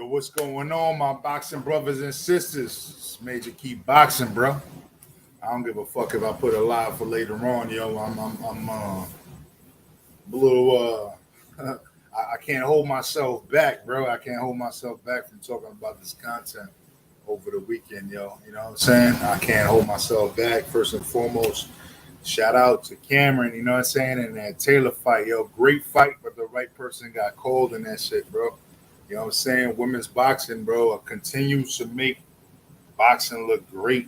Yo, what's going on, my boxing brothers and sisters? It's Major Key Boxing, bro. I don't give a fuck if I put a live for later on, yo. I'm a little I can't hold myself back, bro. I can't hold myself back from talking about this content over the weekend, yo. You know what I'm saying? I can't hold myself back. First and foremost, shout out to Cameron, you know what I'm saying, and that Taylor fight, yo. Great fight, but the right person got called in that shit, bro. You know what I'm saying? Women's boxing, bro, continues to make boxing look great.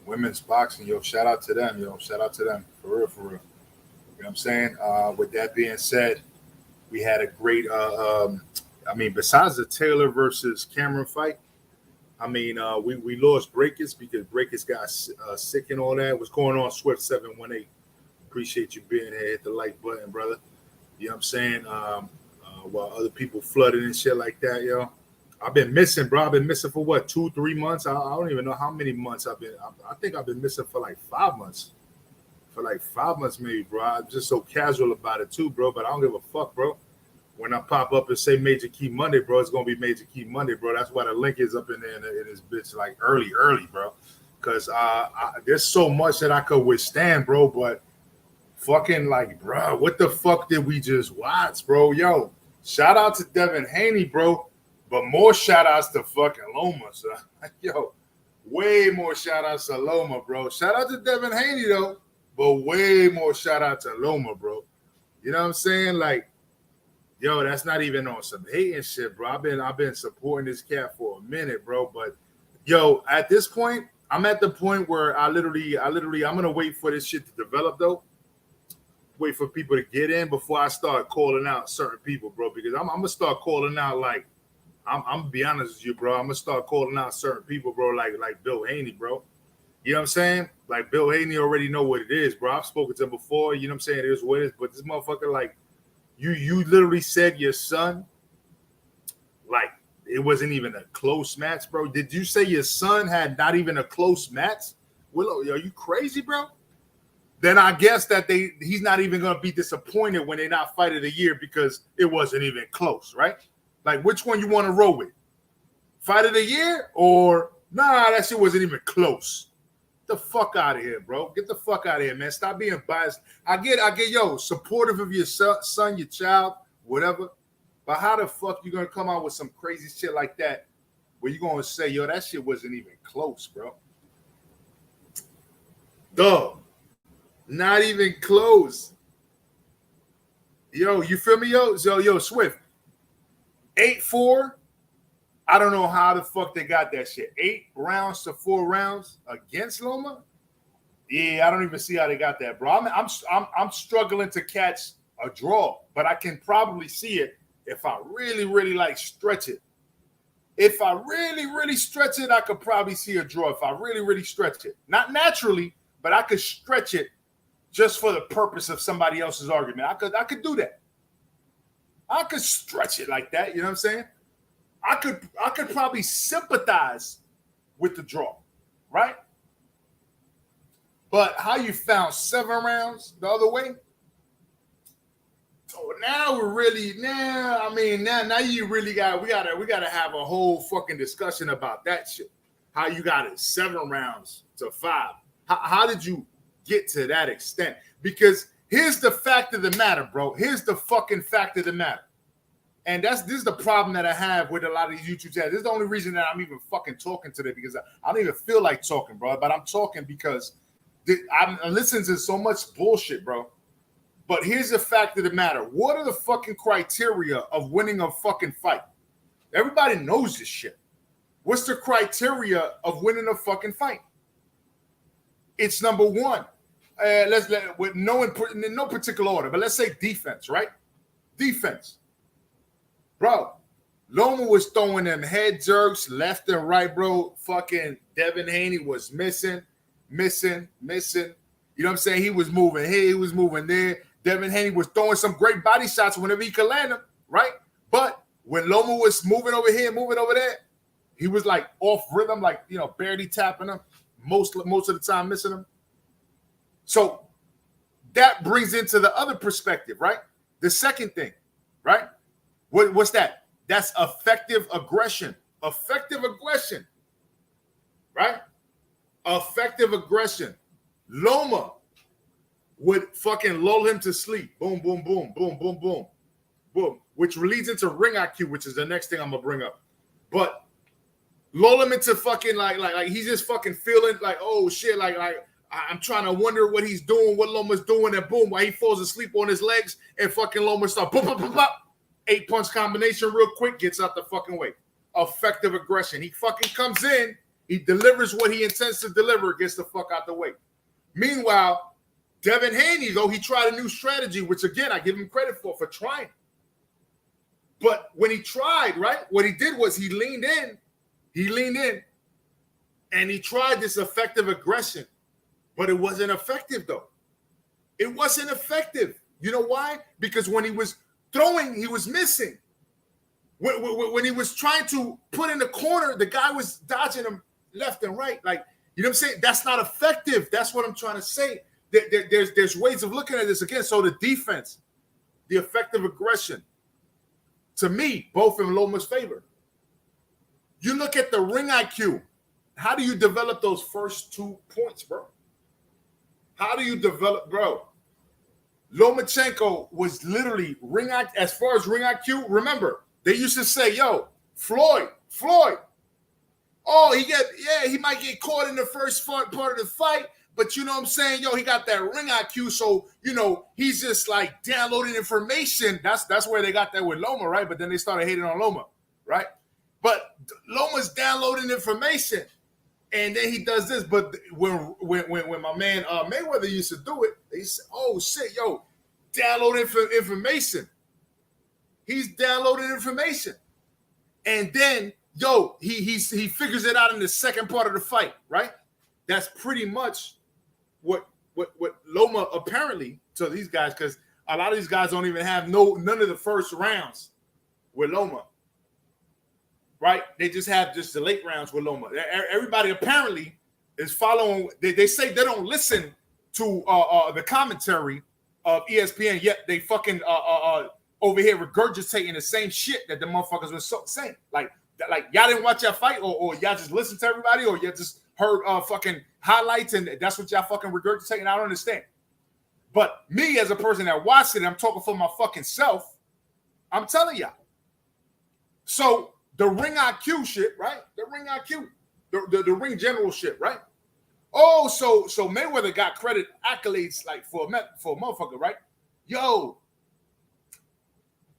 Women's boxing, yo, shout out to them, yo. Shout out to them. For real, for real. You know what I'm saying? With that being said, we had a great, besides the Taylor versus Cameron fight, we lost Breakers because Breakers got sick and all that. What's going on, Swift 718? Appreciate you being here. Hit the like button, brother. You know what I'm saying? While other people flooded and shit like that, yo. I've been missing, bro. I've been missing for what, 2-3 months? I don't even know how many months I've been. I think I've been missing for like 5 months. For like 5 months, maybe, bro. I'm just so casual about it too, bro. But I don't give a fuck, bro. When I pop up and say Major Key Monday, bro, it's gonna be Major Key Monday, bro. That's why the link is up in there in this bitch like early, bro. Cause there's so much that I could withstand, bro. But fucking like, bro, what the fuck did we just watch, bro? Yo, shout out to Devin Haney, bro. But more shout outs to fucking Loma, son. Yo, way more shout outs to Loma, bro. Shout out to Devin Haney, though, but way more shout out to Loma, bro. You know what I'm saying? Like, yo, that's not even on some hating shit, bro. I've been supporting this cat for a minute, bro. But yo, at this point, I'm at the point where I'm gonna wait for this shit to develop, though. Wait for people to get in before I start calling out certain people, bro. Because I'm gonna start calling out like. I'm gonna be honest with you, bro. I'm gonna start calling out certain people, bro, like Bill Haney, bro. You know what I'm saying? Like Bill Haney already know what it is, bro. I've spoken to him before. You know what I'm saying? It is what it is. But this motherfucker, like, you literally said your son, like, it wasn't even a close match, bro. Did you say your son had not even a close match? Willow, are you crazy, bro? Then I guess that he's not even gonna be disappointed when they're not fight of the year because it wasn't even close, right? Like, which one you want to roll with? Fight of the year or nah, that shit wasn't even close. Get the fuck out of here, bro. Get the fuck out of here, man. Stop being biased. I get, yo, supportive of your son, your child, whatever. But how the fuck you gonna come out with some crazy shit like that where you gonna say, yo, that shit wasn't even close, bro? Dog. Not even close. Yo, you feel me, yo? Yo, Swift. 8-4. I don't know how the fuck they got that shit. 8 rounds to 4 rounds against Loma. Yeah, I don't even see how they got that, bro. I'm struggling to catch a draw, but I can probably see it if I really, really like stretch it. If I really, really stretch it, I could probably see a draw. If I really, really stretch it, not naturally, but I could stretch it just for the purpose of somebody else's argument. I could do that. I could stretch it like that, you know what I'm saying? I could probably sympathize with the draw, right? But how you found 7 rounds the other way? So now we're really now you really we gotta have a whole fucking discussion about that shit. How you got it 7 rounds to 5? How did you get to that extent? Because here's the fact of the matter, bro. Here's the fucking fact of the matter. And this is the problem that I have with a lot of these YouTube channels. This is the only reason that I'm even fucking talking today because I don't even feel like talking, bro. But I'm talking because I'm listening to so much bullshit, bro. But here's the fact of the matter. What are the fucking criteria of winning a fucking fight? Everybody knows this shit. What's the criteria of winning a fucking fight? It's number one. With no particular order, but let's say defense, right? Defense. Bro, Loma was throwing them head jerks left and right, bro. Fucking Devin Haney was missing. You know what I'm saying? He was moving here, he was moving there. Devin Haney was throwing some great body shots whenever he could land them, right? But when Loma was moving over here, moving over there, he was like off rhythm, like, you know, barely tapping them, most of the time missing them. So that brings into the other perspective, right? The second thing, right? What's that? That's effective aggression. Effective aggression. Right? Effective aggression. Loma would fucking lull him to sleep. Boom, boom, boom, boom, boom, boom, boom. Which leads into ring IQ, which is the next thing I'm gonna bring up. But lull him into fucking like he's just fucking feeling like, oh shit, like I'm trying to wonder what he's doing, what Loma's doing, and boom, while he falls asleep on his legs, and fucking Loma starts boop, boop, boop, boop. 8-punch combination real quick, gets out the fucking way. Effective aggression. He fucking comes in, he delivers what he intends to deliver, gets the fuck out the way. Meanwhile, Devin Haney, though, he tried a new strategy, which again, I give him credit for trying. But when he tried, right, what he did was he leaned in, and he tried this effective aggression, but it wasn't effective, though. It wasn't effective. You know why? Because when he was throwing, he was missing. When he was trying to put in the corner, the guy was dodging him left and right. Like, you know what I'm saying? That's not effective. That's what I'm trying to say. There's ways of looking at this again. So the defense, the effective aggression, to me, both in Loma's favor. You look at the ring IQ. How do you develop those first 2 points, bro? How do you develop, bro? Lomachenko was literally ring IQ. As far as ring IQ, remember, they used to say, yo, Floyd. Oh, he might get caught in the first part of the fight, but you know what I'm saying? Yo, he got that ring IQ, so, you know, he's just like downloading information. That's where they got that with Loma, right? But then they started hating on Loma, right? But Loma's downloading information, and then he does this. But when my man Mayweather used to do it, they said, oh, shit, yo, downloading information. He's downloading information. And then, yo, he figures it out in the second part of the fight, right? That's pretty much what Loma apparently to these guys, because a lot of these guys don't even have none of the first rounds with Loma, right? They just have just the late rounds with Loma. Everybody apparently is following. They say they don't listen to the commentary of ESPN, yet they fucking over here regurgitating the same shit that the motherfuckers were saying. Like y'all didn't watch that fight, or y'all just listened to everybody, or y'all just heard fucking highlights, and that's what y'all fucking regurgitating. I don't understand. But me as a person that watched it, I'm talking for my fucking self. I'm telling y'all. So the ring IQ shit, right? The ring IQ, the ring general shit, right? Oh, so Mayweather got credit accolades like for a motherfucker, right? Yo,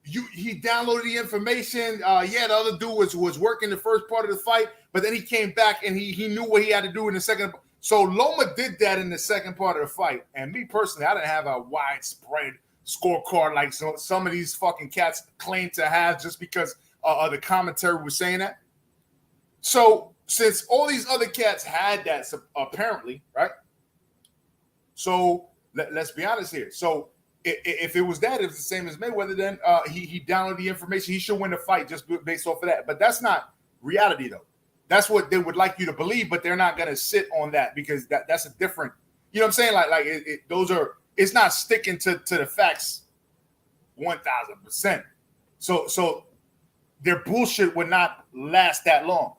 he downloaded the information. The other dude was working the first part of the fight, but then he came back and he knew what he had to do in the second. So Loma did that in the second part of the fight. And me personally, I didn't have a widespread scorecard like some of these fucking cats claim to have, just because the commentary was saying that. So since all these other cats had that apparently, right? So let's be honest here. So if it was that, if it's the same as Mayweather, then he downloaded the information. He should win the fight just based off of that. But that's not reality, though. That's what they would like you to believe, but they're not going to sit on that, because that's a different, you know what I'm saying? Like it's not sticking to the facts 1,000%. So their bullshit would not last that long.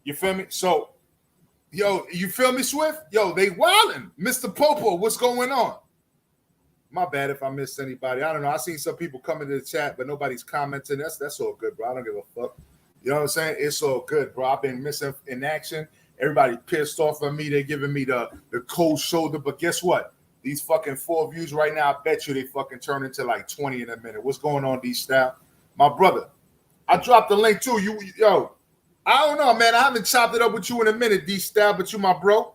You feel me? So, yo, you feel me, Swift? Yo, they wildin'. Mr. Popo, what's going on? My bad if I missed anybody. I don't know. I seen some people come into the chat, but nobody's commenting. That's all good, bro. I don't give a fuck. You know what I'm saying? It's all good, bro. I've been missing in action. Everybody pissed off at me. They're giving me the cold shoulder. But guess what? These fucking 4 views right now, I bet you they fucking turn into like 20 in a minute. What's going on, D-Style? My brother, I dropped the link too. Yo, I don't know, man. I haven't chopped it up with you in a minute, D-Style, but you my bro.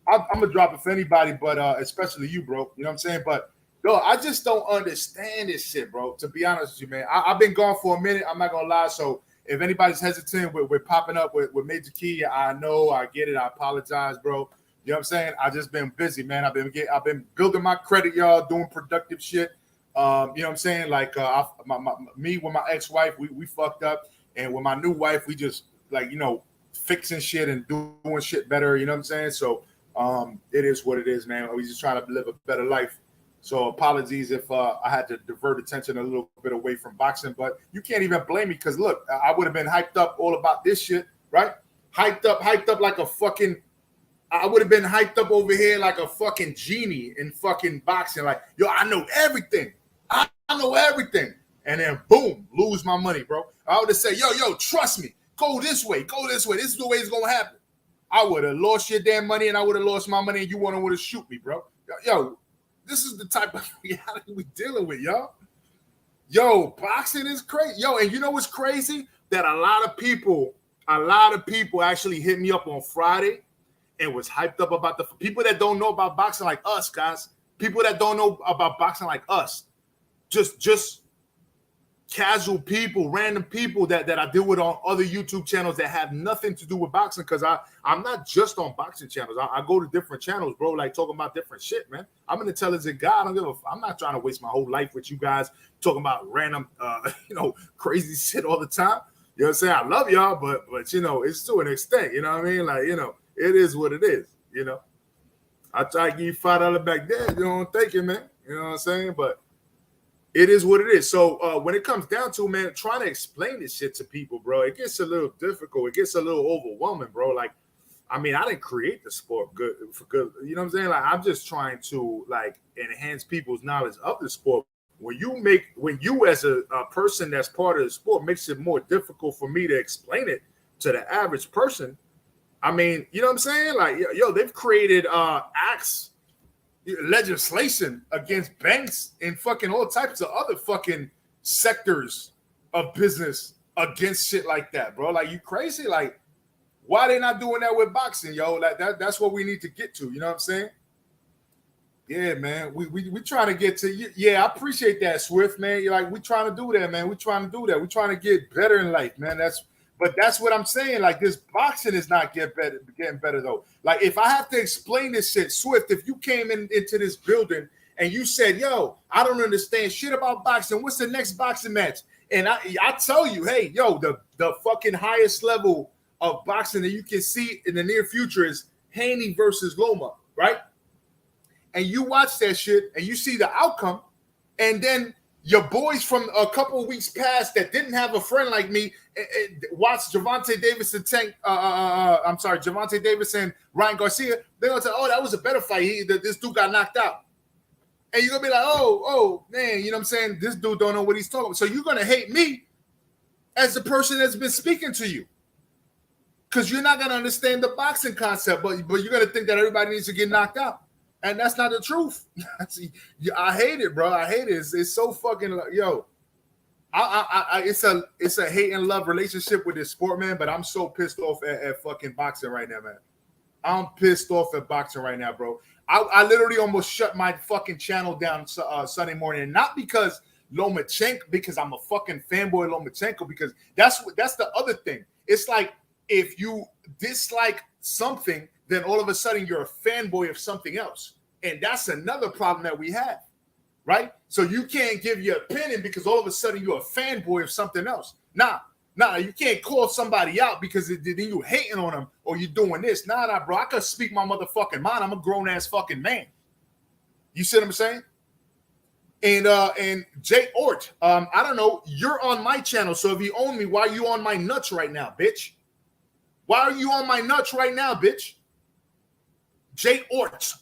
I'm going to drop it for anybody, but especially you, bro. You know what I'm saying? But, yo, I just don't understand this shit, bro, to be honest with you, man. I've been gone for a minute. I'm not going to lie. So if anybody's hesitant, we're popping up with Major Key. I know. I get it. I apologize, bro. You know what I'm saying? I just been busy, man. I've been building my credit, y'all, doing productive shit. You know what I'm saying? Like me with my ex-wife, we fucked up. And with my new wife, we just, like, you know, fixing shit and doing shit better. You know what I'm saying? So it is what it is, man. We just trying to live a better life. So apologies if I had to divert attention a little bit away from boxing, but you can't even blame me because look, I would have been hyped up all about this shit, right? Hyped up like a fucking, I would have been hyped up over here like a fucking genie in fucking boxing. Like, yo, I know everything. I know everything. And then boom, lose my money, bro. I would have said, yo, trust me. Go this way. This is the way it's going to happen. I would have lost your damn money and I would have lost my money and you want to shoot me, bro. Yo, this is the type of reality we dealing with, y'all. Yo, boxing is crazy. Yo, and you know what's crazy? That a lot of people actually hit me up on Friday and was hyped up about the people that don't know about boxing like us, guys. People that don't know about boxing like us. Just casual people, random people that I deal with on other YouTube channels that have nothing to do with boxing, because I'm not just on boxing channels. I go to different channels, bro, like talking about different shit, man. I'm an intelligent guy. I'm not trying to waste my whole life with you guys talking about random crazy shit all the time. You know what I'm saying? I love y'all, but it's to an extent, you know what I mean? Like, it is what it is, I try to give you $5 back there, you don't take it, man. You know what I'm saying? But it is what it is. So when it comes down to, man, trying to explain this shit to people, bro, it gets a little difficult. It gets a little overwhelming, bro. Like, I mean, I didn't create the sport for good. You know what I'm saying? Like, I'm just trying to like enhance people's knowledge of the sport. When you as a person that's part of the sport makes it more difficult for me to explain it to the average person. I mean, you know what I'm saying? Like, yo, they've created acts, legislation against banks and fucking all types of other fucking sectors of business against shit like that, bro. Like, you crazy? Like, why they not doing that with boxing, yo? Like, that's what we need to get to. You know what I'm saying? Yeah, man. We trying to get to you. Yeah, I appreciate that, Swift, man. You're like, we trying to do that, man. We trying to do that. We trying to get better in life, man. But that's what I'm saying. Like, this boxing is not getting better though. Like, if I have to explain this shit, Swift, if you came into this building and you said, yo, I don't understand shit about boxing, what's the next boxing match? And I tell you, hey, yo, the fucking highest level of boxing that you can see in the near future is Haney versus Loma, right? And you watch that shit and you see the outcome, and then your boys from a couple of weeks past that didn't have a friend like me watch Gervonta Davis and Ryan Garcia. They're gonna say, "Oh, that was a better fight. This dude got knocked out," and you're gonna be like, "Oh, man, you know what I'm saying? This dude don't know what he's talking about." So you're gonna hate me as the person that's been speaking to you, because you're not gonna understand the boxing concept, but you're gonna think that everybody needs to get knocked out. And that's not the truth. I hate it, bro. I hate it. It's so fucking, yo. It's a hate and love relationship with this sport, man. But I'm so pissed off at fucking boxing right now, man. I'm pissed off at boxing right now, bro. I literally almost shut my fucking channel down Sunday morning, and not because Lomachenko, because I'm a fucking fanboy of Lomachenko, because that's the other thing. It's like, if you dislike something, then all of a sudden you're a fanboy of something else. And that's another problem that we have, right? So you can't give your opinion because all of a sudden you're a fanboy of something else. Nah, you can't call somebody out because then you hating on them or you doing this. Nah, bro, I can speak my motherfucking mind. I'm a grown-ass fucking man. You see what I'm saying? And Jay Ort, I don't know, you're on my channel, so if you own me, why are you on my nuts right now, bitch? Why are you on my nuts right now, bitch? Jay Ort.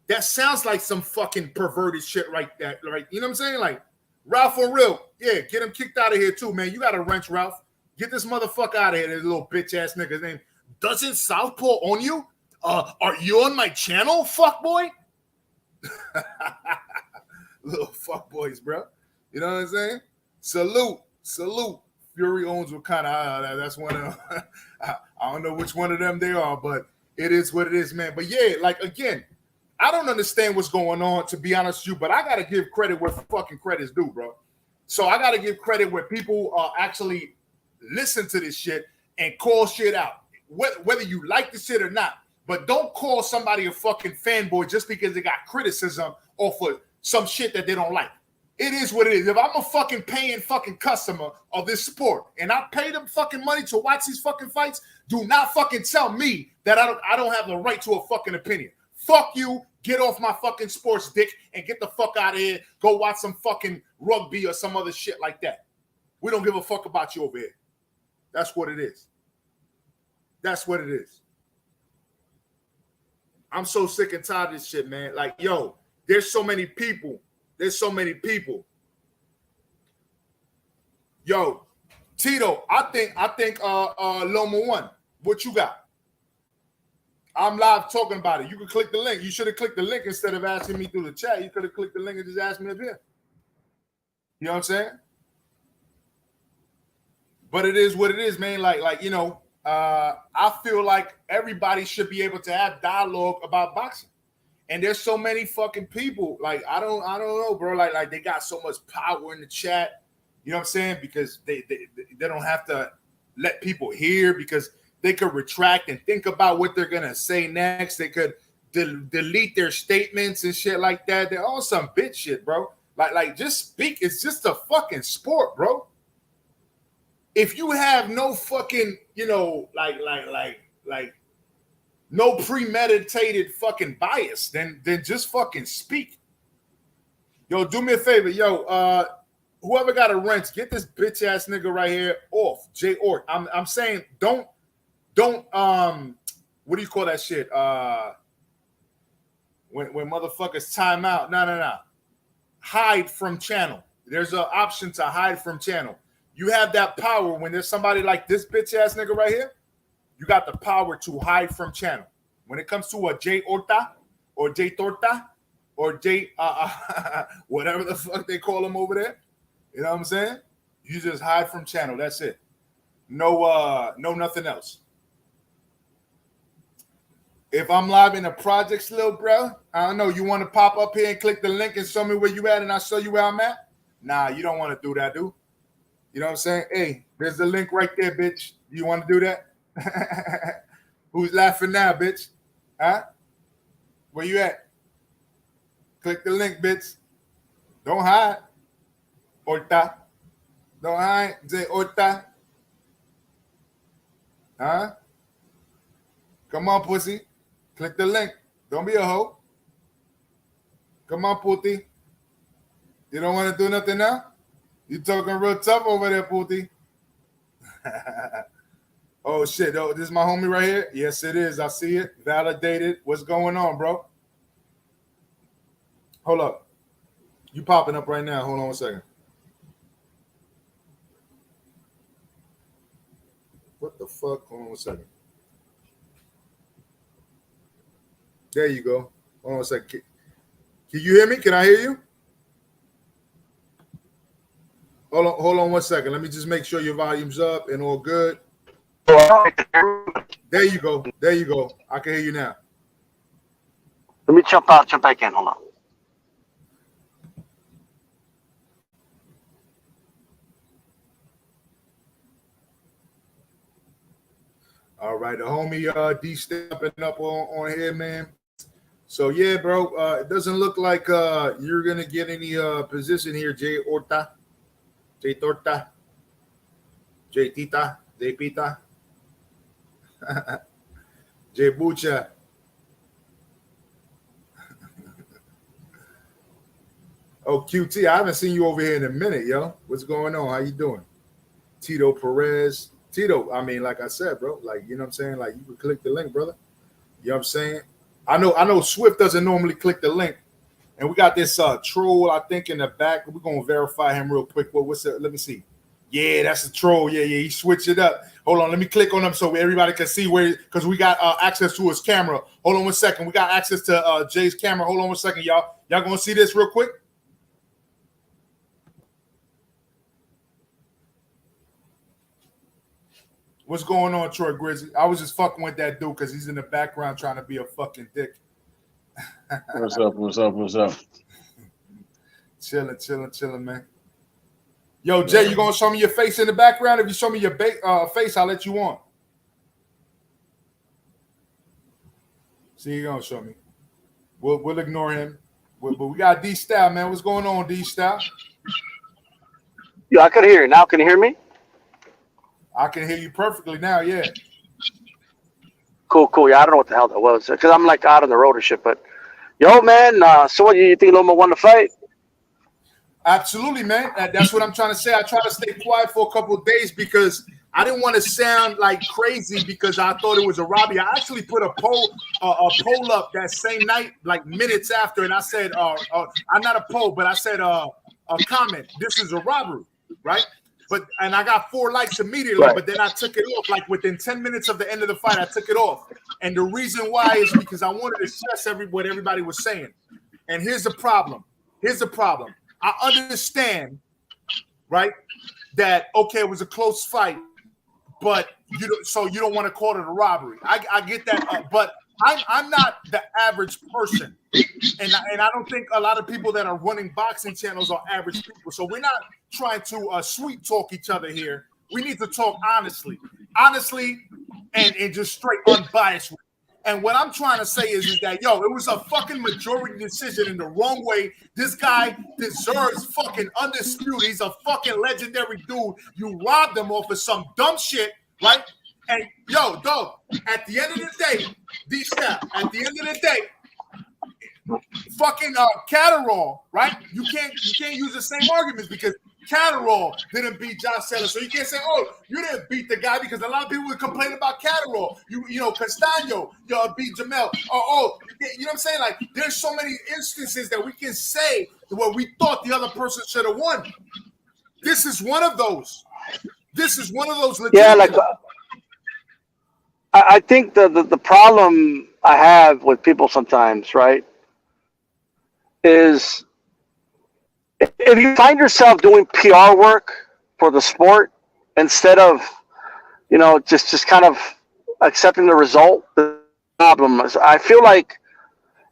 That sounds like some fucking perverted shit right there, right? You know what I'm saying? Like, Ralph on real. Yeah, get him kicked out of here too, man. You got to wrench, Ralph. Get this motherfucker out of here, this little bitch ass nigga's name. Doesn't Southpaw own you? Are you on my channel, fuck boy? Little fuck boys, bro. You know what I'm saying? Salute. Fury owns Wakanda. That's one of them. I don't know which one of them they are, but it is what it is, man. But yeah, like, again, I don't understand what's going on, to be honest with you, but I got to give credit where fucking credit's due, bro. So I got to give credit where people actually listen to this shit and call shit out, whether you like the shit or not. But don't call somebody a fucking fanboy just because they got criticism or for some shit that they don't like. It is what it is. If I'm a fucking paying fucking customer of this sport and I pay them fucking money to watch these fucking fights, do not fucking tell me that I don't have the right to a fucking opinion. Fuck you. Get off my fucking sports dick and get the fuck out of here. Go watch some fucking rugby or some other shit like that. We don't give a fuck about you over here. That's what it is. That's what it is. I'm so sick and tired of this shit, man. Like, yo, there's so many people. There's so many people. Yo, Tito, I think Loma won. What you got? I'm live talking about it. You can click the link. You should have clicked the link instead of asking me through the chat. You could have clicked the link and just asked me up here. You know what I'm saying? But it is what it is, man. Like you know, I feel like everybody should be able to have dialogue about boxing. And there's so many fucking people. Like, I don't know, bro. Like they got so much power in the chat. You know what I'm saying? Because they don't have to let people hear, because they could retract and think about what they're gonna say next. They could delete their statements and shit like that. They're all some bitch shit, bro. Like just speak. It's just a fucking sport, bro. If you have no fucking, you know, like no premeditated fucking bias, then just fucking speak. Yo, do me a favor, yo. Whoever got a wrench, get this bitch ass nigga right here off. J Ort. I'm saying don't what do you call that shit? When motherfuckers time out. No. Hide from channel. There's an option to hide from channel. You have that power when there's somebody like this bitch ass nigga right here. You got the power to hide from channel. When it comes to a J Orta or J Torta or J whatever the fuck they call him over there, you know what I'm saying? You just hide from channel. That's it. No nothing else. If I'm live in the projects, little bro, I don't know. You want to pop up here and click the link and show me where you at, and I'll show you where I'm at? Nah, you don't want to do that, dude. You know what I'm saying? Hey, there's the link right there, bitch. You want to do that? Who's laughing now, bitch? Huh? Where you at? Click the link, bitch. Don't hide. Orta. Don't hide. Say Orta. Huh? Come on, pussy. Click the link. Don't be a hoe. Come on, Pooty. You don't want to do nothing now? You talking real tough over there, Pooty. Oh, shit. Oh, this is my homie right here? Yes, it is. I see it. Validated. What's going on, bro? Hold up. You popping up right now. Hold on 1 second. What the fuck? Hold on 1 second. There you go. Hold on 1 second. Can you hear me? Can I hear you? Hold on 1 second. Let me just make sure your volume's up and all good. There you go. There you go. I can hear you now. Let me jump out, jump back in. Hold on. All right, the homie D stepping up on here, man. So yeah, bro. It doesn't look like you're gonna get any position here, J Orta, J Torta, J Tita, J Pita, J Bucha. Oh, QT, I haven't seen you over here in a minute, yo. What's going on? How you doing? Tito Perez. Tito, I mean, like I said, bro, like, you know what I'm saying? Like, you can click the link, brother. You know what I'm saying? I know Swift doesn't normally click the link. And we got this troll, I think, in the back. We're going to verify him real quick. What's that? Let me see. Yeah, that's a troll. Yeah. He switched it up. Hold on. Let me click on him so everybody can see where, because we got access to his camera. Hold on 1 second. We got access to Jay's camera. Hold on 1 second, y'all. Y'all going to see this real quick? What's going on, Troy Grizzly? I was just fucking with that dude because he's in the background trying to be a fucking dick. What's up? Chilling, man. Yo, Jay, you gonna show me your face in the background? If you show me your face, I'll let you on. See, you gonna show me. We'll ignore him. But we got D Style, man. What's going on, D Style? Yeah, I can hear you. Now can you hear me? I can hear you perfectly now, yeah. Cool. Yeah, I don't know what the hell that was because I'm like out on the road and shit. But yo, man, so what? You think Loma won the fight? Absolutely, man. That's what I'm trying to say. I tried to stay quiet for a couple of days because I didn't want to sound like crazy because I thought it was a robbery. I actually put a poll up that same night, like minutes after, and I said, I'm not a poll, but I said a comment. This is a robbery, right? And I got 4 likes immediately, Right. but then I took it off. Like within 10 minutes of the end of the fight, I took it off. And the reason why is because I wanted to stress what everybody was saying. And here's the problem. I understand, right, that, okay, it was a close fight, but you don't want to call it a robbery. I get that, but I'm not the average person. And I don't think a lot of people that are running boxing channels are average people. So we're not trying to sweet talk each other here. We need to talk honestly, and just straight unbiased. And what I'm trying to say is that, yo, it was a fucking majority decision in the wrong way. This guy deserves fucking undisputed. He's a fucking legendary dude. You robbed him off of some dumb shit, right? And yo, dog, at the end of the day, at the end of the day, fucking Catterall, right? You can't use the same arguments because Catterall didn't beat Josh Taylor. So you can't say, oh, you didn't beat the guy because a lot of people would complain about Catterall. You know, Castaño, beat Jamel. You know what I'm saying? Like, there's so many instances that we can say where we thought the other person should have won. This is one of those. Yeah, like I think the problem I have with people sometimes, right, is if you find yourself doing PR work for the sport instead of, just kind of accepting the result, the problem is I feel like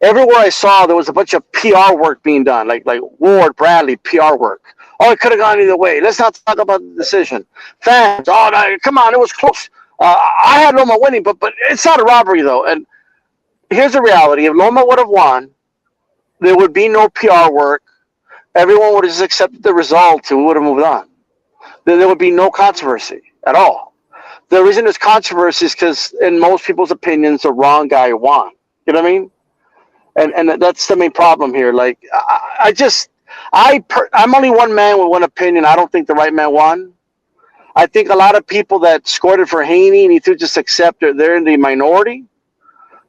everywhere I saw there was a bunch of PR work being done, like Ward, Bradley, PR work. Oh, it could have gone either way. Let's not talk about the decision. Fans, no, come on, it was close. I had Loma winning, but it's not a robbery though. And here's the reality: if Loma would have won, there would be no PR work. Everyone would have just accepted the result and we would have moved on. There would be no controversy at all. The reason there's controversy is because, in most people's opinions, the wrong guy won. You know what I mean? And that's the main problem here. Like, I'm only one man with one opinion. I don't think the right man won. I think a lot of people that scored it for Haney need to just accept they're in the minority.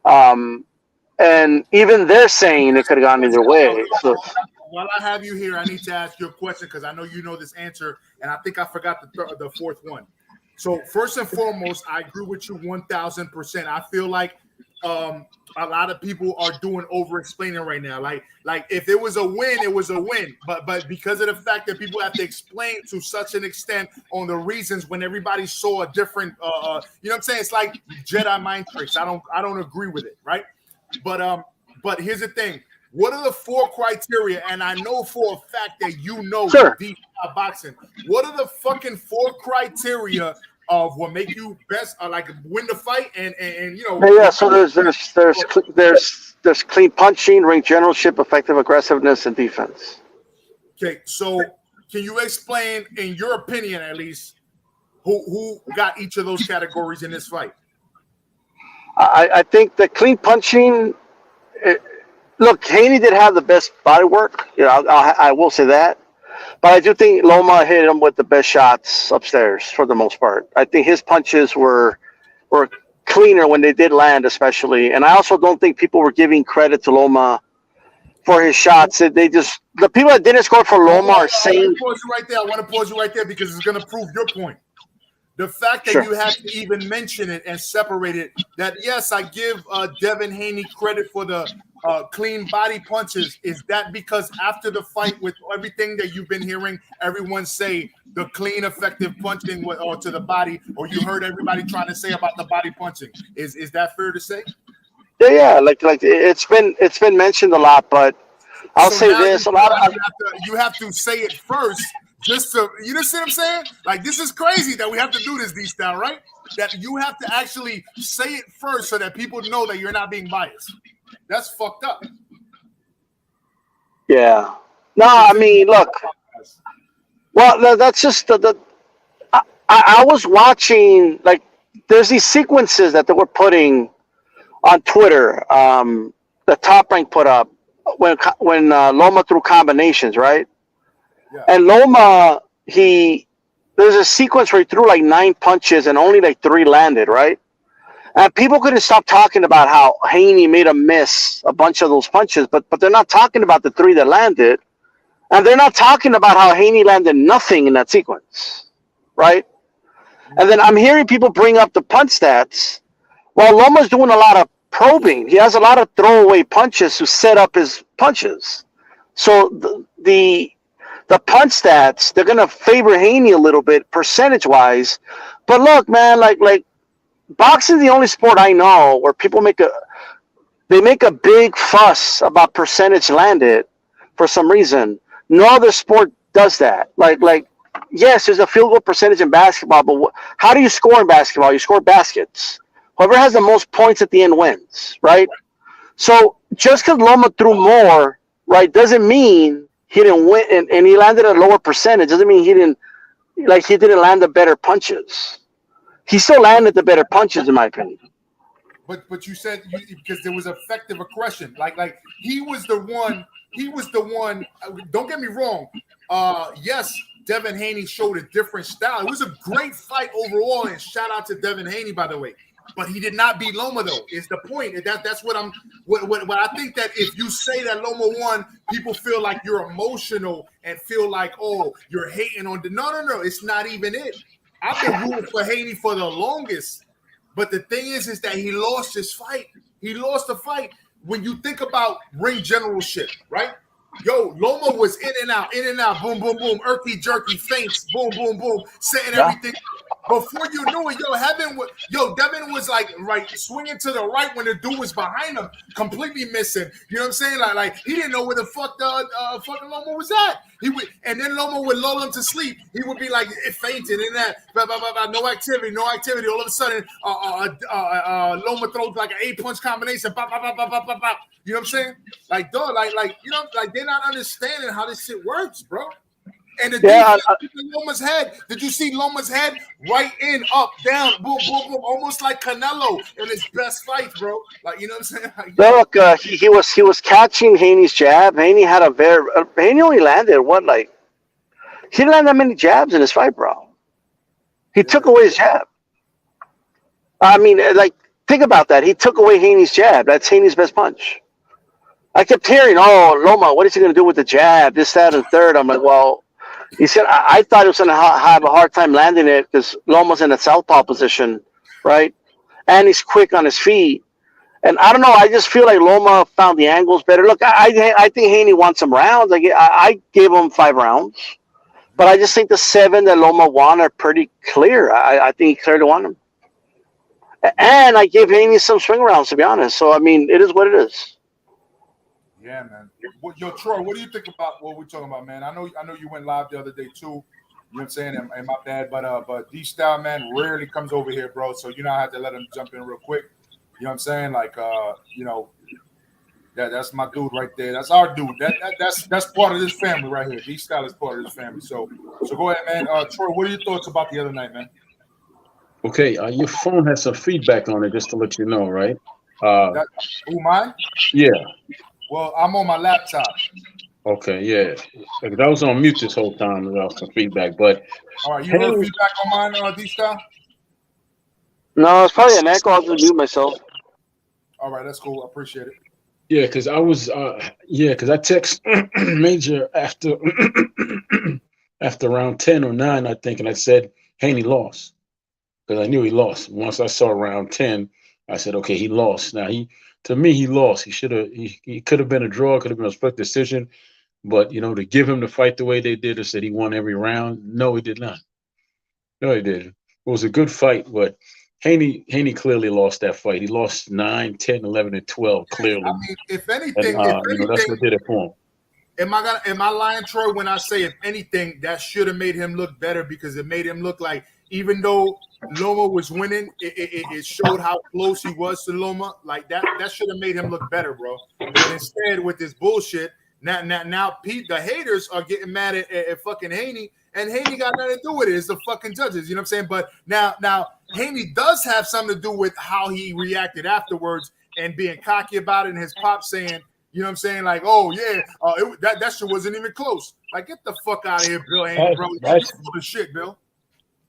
And even they're saying it could have gone either way. So, while I have you here, I need to ask you a question because I know you know this answer, and I think I forgot the fourth one. So first and foremost, I agree with you 1,000%. I feel like a lot of people are doing over-explaining right now. Like if it was a win, it was a win. But because of the fact that people have to explain to such an extent on the reasons when everybody saw a different, you know what I'm saying? It's like Jedi mind tricks. I don't agree with it, right? But here's the thing. What are the 4 criteria? And I know for a fact that you know deep boxing. What are the fucking 4 criteria of what make you best, like win the fight and you know? Yeah. So there's clean punching, ring generalship, effective aggressiveness, and defense. Okay. So can you explain, in your opinion, at least, who got each of those categories in this fight? I think the clean punching. Look, Haney did have the best body work. I will say that. But I do think Loma hit him with the best shots upstairs for the most part. I think his punches were cleaner when they did land, especially. And I also don't think people were giving credit to Loma for his shots. The people that didn't score for Loma are saying. I want to pause you right there because it's going to prove your point. The fact that you have to even mention it and separate it, that yes, I give Devin Haney credit for the clean body punches. Is that because after the fight, with everything that you've been hearing, everyone say the clean, effective punching or to the body, or you heard everybody trying to say about the body punching? Is that fair to say? Yeah. Like it's been mentioned a lot, but I'll say this: you have to say it first. Just to, you know what I'm saying? Like, this is crazy that we have to do this D-style, right? That you have to actually say it first so that people know that you're not being biased. That's fucked up. Yeah. No, I mean, look. Well, that's just I was watching, like, there's these sequences that they were putting on Twitter. The Top Rank put up when Loma threw combinations, right? Yeah. And Loma, there's a sequence where he threw like 9 punches and only like 3 landed, right? And people couldn't stop talking about how Haney made him miss a bunch of those punches, but they're not talking about the 3 that landed, and they're not talking about how Haney landed nothing in that sequence, right? And then I'm hearing people bring up the punch stats. Well, Loma's doing a lot of probing. He has a lot of throwaway punches to set up his punches. So the punch stats, they're gonna favor Haney a little bit percentage wise. But look, man, like boxing is the only sport I know where people make a big fuss about percentage landed for some reason. No other sport does that. Like yes, there's a field goal percentage in basketball, but how do you score in basketball? You score baskets. Whoever has the most points at the end wins, right? So just because Loma threw more, right, doesn't mean he didn't win, and he landed at a lower percentage. Doesn't mean he didn't land the better punches. He still landed the better punches, in my opinion. But you said because there was effective aggression. Like he was the one. He was the one. Don't get me wrong. Yes, Devin Haney showed a different style. It was a great fight overall, and shout out to Devin Haney, by the way. But he did not beat Loma, though. Is the point? That's what I'm. What I think that if you say that Loma won, people feel like you're emotional and feel like, oh, you're hating on the. No. It's not even it. I've been rooting for Haney for the longest. But the thing is that he lost his fight. He lost the fight. When you think about ring generalship, right? Yo, Loma was in and out, boom, boom, boom, irky jerky feints, boom, boom, boom, setting everything. Before you knew it, Devin was like right swinging to the right when the dude was behind him, completely missing. You know what I'm saying? Like he didn't know where the fuck the fucking Loma was at. And then Loma would lull him to sleep. He would be like fainting and that, blah, blah, blah, blah, no activity. All of a sudden, Loma throws like an 8-punch combination, bop, bop, bop, bop, bop, bop, bop. You know what I'm saying? Like, dog, like you know, like they're not understanding how this shit works, bro. And the defense in Loma's head. Did you see Loma's head? Right in, up, down, boom, boom, boom, almost like Canelo in his best fight, bro. Like, you know what I'm saying? Like, look, he was catching Haney's jab. Haney had Haney only landed he didn't land that many jabs in his fight, bro. He took away his jab. I mean, like, think about that. He took away Haney's jab. That's Haney's best punch. I kept hearing, oh, Loma, what is he going to do with the jab? This, that, and third. I'm like, well, he said, I thought he was going to have a hard time landing it because Loma's in a southpaw position, right? And he's quick on his feet. And I don't know. I just feel like Loma found the angles better. Look, I think Haney won some rounds. I gave him 5 rounds. But I just think the 7 that Loma won are pretty clear. I think he clearly won them. And I gave Haney some swing rounds, to be honest. So, I mean, it is what it is. Yeah, man. Yo, Troy, what do you think about what we're talking about, man? I know you went live the other day too. You know what I'm saying? And my bad, but D-Style, man, rarely comes over here, bro. So you know I had to let him jump in real quick. You know what I'm saying? Like, you know, that's my dude right there. That's our dude. That's part of this family right here. D-Style is part of this family. So go ahead, man. Troy, what are your thoughts about the other night, man? Okay, your phone has some feedback on it, just to let you know, right? Mine? Yeah. Well, I'm on my laptop. Okay, yeah. I was on mute this whole time. There was some feedback, but all right, you heard feedback on mine, D-Style? No, it's probably an echo. I'll just mute myself. All right, that's cool. I appreciate it. Yeah, because I was, because I text Major after round 10 or 9, I think, and I said Haney lost because I knew he lost. Once I saw round 10, I said, okay, he lost. Now to me, he lost. He could have been a draw, could have been a split decision, but you know, to give him the fight the way they did, and said he won every round. No, he did not. No, he didn't. It was a good fight, but Haney clearly lost that fight. He lost 9, 10, 11, and 12 clearly. I mean, if anything, that's what did it for him. Am I lying, Troy, when I say if anything, that should have made him look better because it made him look like even though Loma was winning, it showed how close he was to Loma. Like that should have made him look better, bro. But instead, with this bullshit, now Pete, the haters are getting mad at fucking Haney, and Haney got nothing to do with it. It's the fucking judges, you know what I'm saying? But now Haney does have something to do with how he reacted afterwards. and being cocky about it, and his pop saying, you know what I'm saying, like, oh yeah, that shit wasn't even close. Like, get the fuck out of here, Bill Haney, bro. You full of shit, Bill.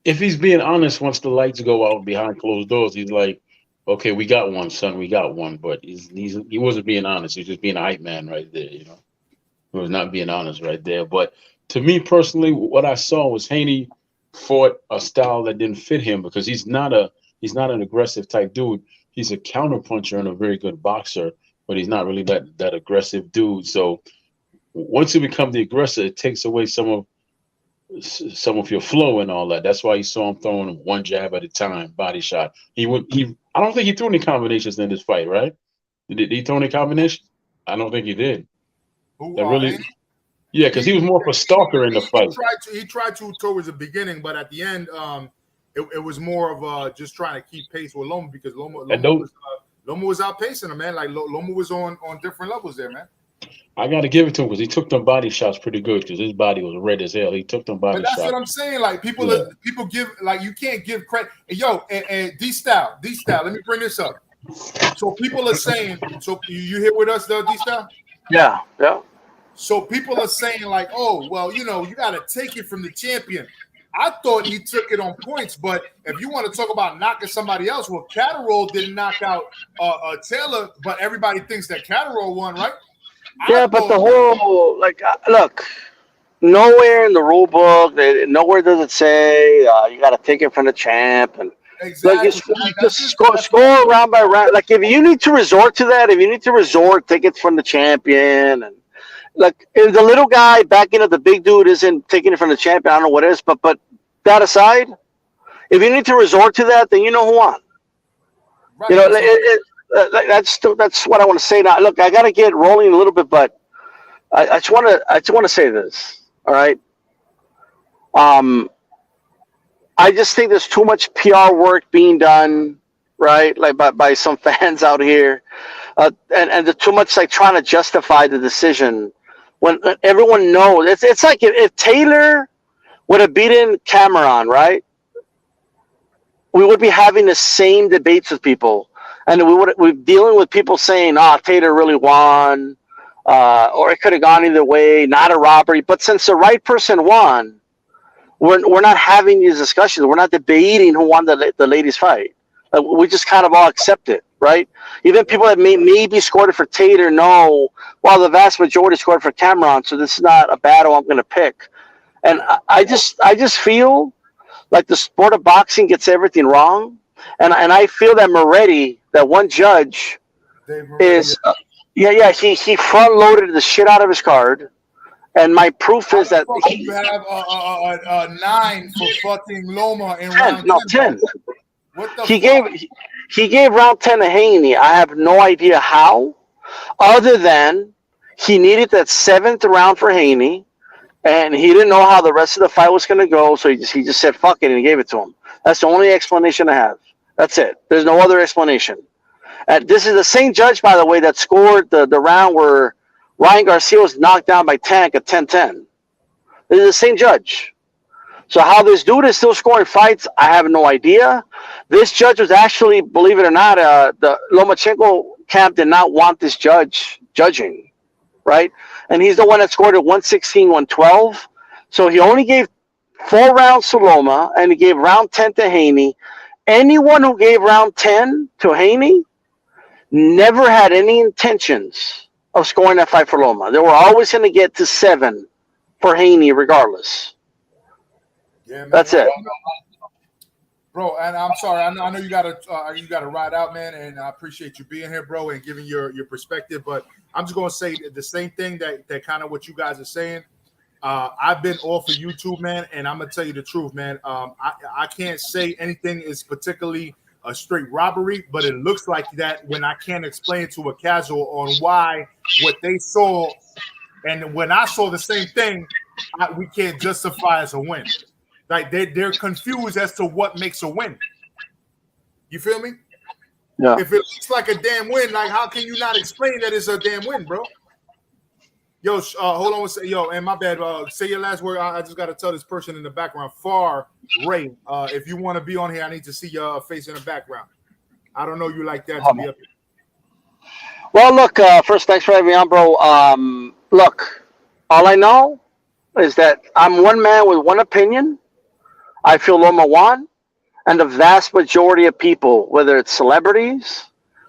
If he's being honest, once the lights go out behind closed doors, he's like, okay, we got one, son, we got one. But he wasn't being honest. He's just being a hype man right there, you know. He was not being honest right there. But to me personally, what I saw was Haney fought a style that didn't fit him because he's not an aggressive type dude. He's a counterpuncher and a very good boxer, but he's not really that aggressive dude. So once you become the aggressor, it takes away some of your flow and all that. That's why you saw him throwing one jab at a time, body shot. I don't think he threw any combinations in this fight, right? Did he throw any combinations? I don't think he did. Yeah, because he was more of a stalker in the fight. He tried to towards the beginning, but at the end, it was more of just trying to keep pace with Loma because Loma was outpacing him, man. Like Loma was on different levels there, man. I got to give it to him because he took them body shots pretty good because his body was red as hell. He took them body shots. But that's what I'm saying. Like people give, like, you can't give credit. Yo, and D-Style, let me bring this up. So people are saying, so you here with us though, D-Style? Yeah. So people are saying like, oh, well, you know, you got to take it from the champion. I thought he took it on points, but if you want to talk about knocking somebody else, well, Catterall didn't knock out Taylor, but everybody thinks that Catterall won, right? Yeah, but the whole, like, look, nowhere in the rule book, nowhere does it say you got to take it from the champ. And exactly. Like, just score round by round. Like, if you need to resort to that, take it from the champion. And like, if the little guy backing up the big dude isn't taking it from the champion, I don't know what it is. But that aside, if you need to resort to that, then you know who won. Right. You know, that's what I want to say now. Look, I got to get rolling a little bit, but I just want to say this. All right. I just think there's too much PR work being done, right? Like by some fans out here, and there's too much like trying to justify the decision when everyone knows it's like if Taylor would have beaten Cameron, right? We would be having the same debates with people. And we're dealing with people saying, Taylor really won, or it could have gone either way, not a robbery. But since the right person won, we're not having these discussions. We're not debating who won the ladies' fight. We just kind of all accept it, right? Even people that maybe scored it for Taylor know, well, the vast majority scored for Cameron, so this is not a battle I'm going to pick. And I just feel like the sport of boxing gets everything wrong. And I feel that Moretti, that one judge, is he front loaded the shit out of his card, and my proof is that you have a 9 for fucking Loma in 10, round 10. What the he gave round 10 to Haney. I have no idea how, other than he needed that 7th round for Haney, and he didn't know how the rest of the fight was going to go, so he just said fuck it and he gave it to him. That's the only explanation I have. That's it. There's no other explanation. This is the same judge, by the way, that scored the round where Ryan Garcia was knocked down by Tank at 10-10. This is the same judge. So how this dude is still scoring fights, I have no idea. This judge was actually, believe it or not, the Lomachenko camp did not want this judge judging, right? And he's the one that scored at 116, 112. So he only gave 4 rounds to Loma, and he gave round 10 to Haney. Anyone who gave round 10 to Haney never had any intentions of scoring that fight for Loma. They were always going to get to 7 for Haney regardless. Yeah, man. That's it. Bro, and I'm sorry. I know you gotta ride out, man, and I appreciate you being here, bro, and giving your perspective. But I'm just gonna say the same thing that kind of what you guys are saying. I've been off of YouTube, man, and I'm gonna tell you the truth, man. I can't say anything is particularly a straight robbery, but it looks like that when I can't explain it to a casual on why what they saw, and when I saw the same thing, we can't justify as a win. Like they're confused as to what makes a win. You feel me? Yeah. If it looks like a damn win, like how can you not explain that it's a damn win, bro? Yo, hold on. Yo, and my bad. Say your last word. I just got to tell this person in the background, Far Ray. If you want to be on here, I need to see your face in the background. I don't know you like that to be up here. Well, look. First, thanks for having me on, bro. Look, all I know is that I'm one man with one opinion. I feel Loma won, and the vast majority of people, whether it's celebrities,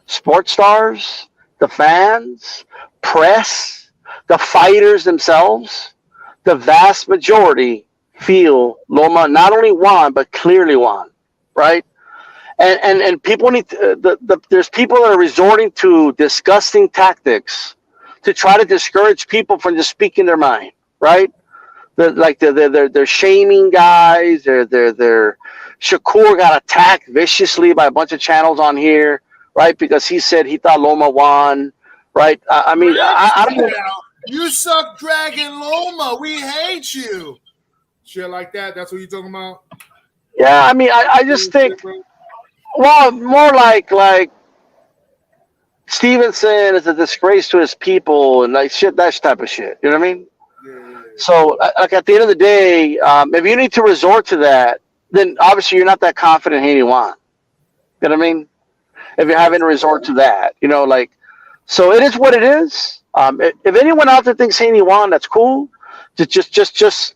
sports stars, the fans, press, the fighters themselves, the vast majority feel Loma not only won but clearly won, right? And people need to, there's people that are resorting to disgusting tactics to try to discourage people from just speaking their mind, right? They're shaming guys. They're Shakur got attacked viciously by a bunch of channels on here, right? Because he said he thought Loma won, right? I mean, I don't know. You suck, Dragon Loma. We hate you. Shit like that. That's what you're talking about. Yeah, I mean, I just think, well, more like Stevenson is a disgrace to his people and like shit, that type of shit. You know what I mean? Yeah. So, like at the end of the day, if you need to resort to that, then obviously you're not that confident Haney won. You know what I mean? If you're having to resort to that, like, so it is what it is. If anyone out there thinks Haney won, that's cool. Just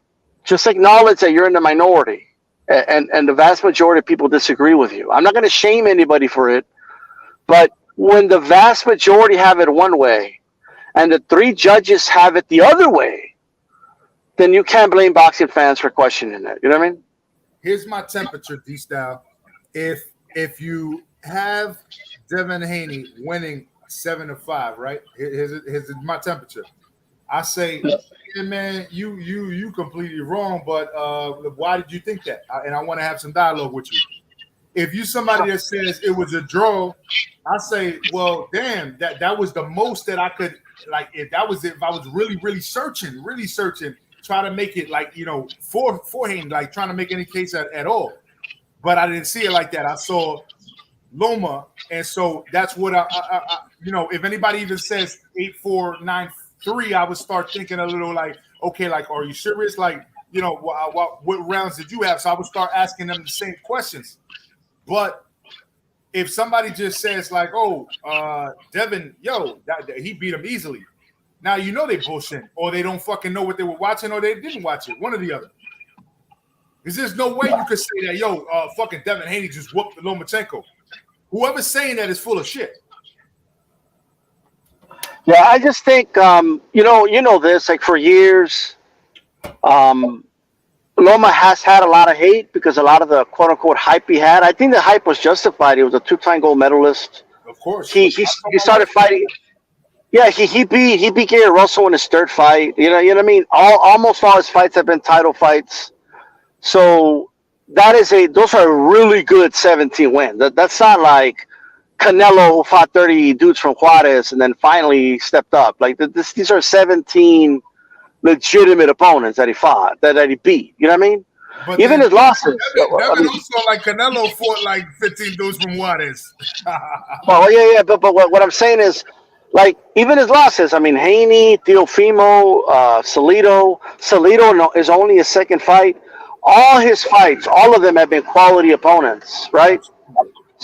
acknowledge that you're in the minority, and the vast majority of people disagree with you. I'm not going to shame anybody for it, but when the vast majority have it one way, and the three judges have it the other way, then you can't blame boxing fans for questioning it. You know what I mean? Here's my temperature, D-Style. If you have Devin Haney winning 7-5, right? Here's my temperature. I say, yeah, man, you completely wrong, but why did you think that? And I want to have some dialogue with you. If you somebody that says it was a draw, I say, well, damn, that was the most that I could, like, if I was really searching, try to make it like, for him, like trying to make any case at all. But I didn't see it like that. I saw Loma, and so that's what I if anybody even says 8-4, 9-3, I would start thinking a little like, okay, like, are you serious? Like, what rounds did you have? So I would start asking them the same questions. But if somebody just says like, oh, Devin, he beat him easily. Now they bullshit, or they don't fucking know what they were watching, or they didn't watch it. One or the other. Because there's no way you could say that, fucking Devin Haney just whooped Lomachenko. Whoever's saying that is full of shit. Yeah, I just think this, like, for years, Loma has had a lot of hate because a lot of the quote unquote hype he had. I think the hype was justified. He was a 2-time gold medalist. Of course. He started fighting. Yeah, he beat Gary Russell in his third fight. You know what I mean? Almost all his fights have been title fights. So those are really good 17 wins. That's not like Canelo, who fought 30 dudes from Juarez and then finally stepped up. Like these are 17 legitimate opponents that he fought, that he beat. You know what I mean? But even his losses. Devin also, like, Canelo fought like 15 dudes from Juarez. Well, yeah. But what I'm saying is, like, even his losses. I mean, Haney, Teofimo, Salido is only his second fight. All his fights, all of them have been quality opponents, right?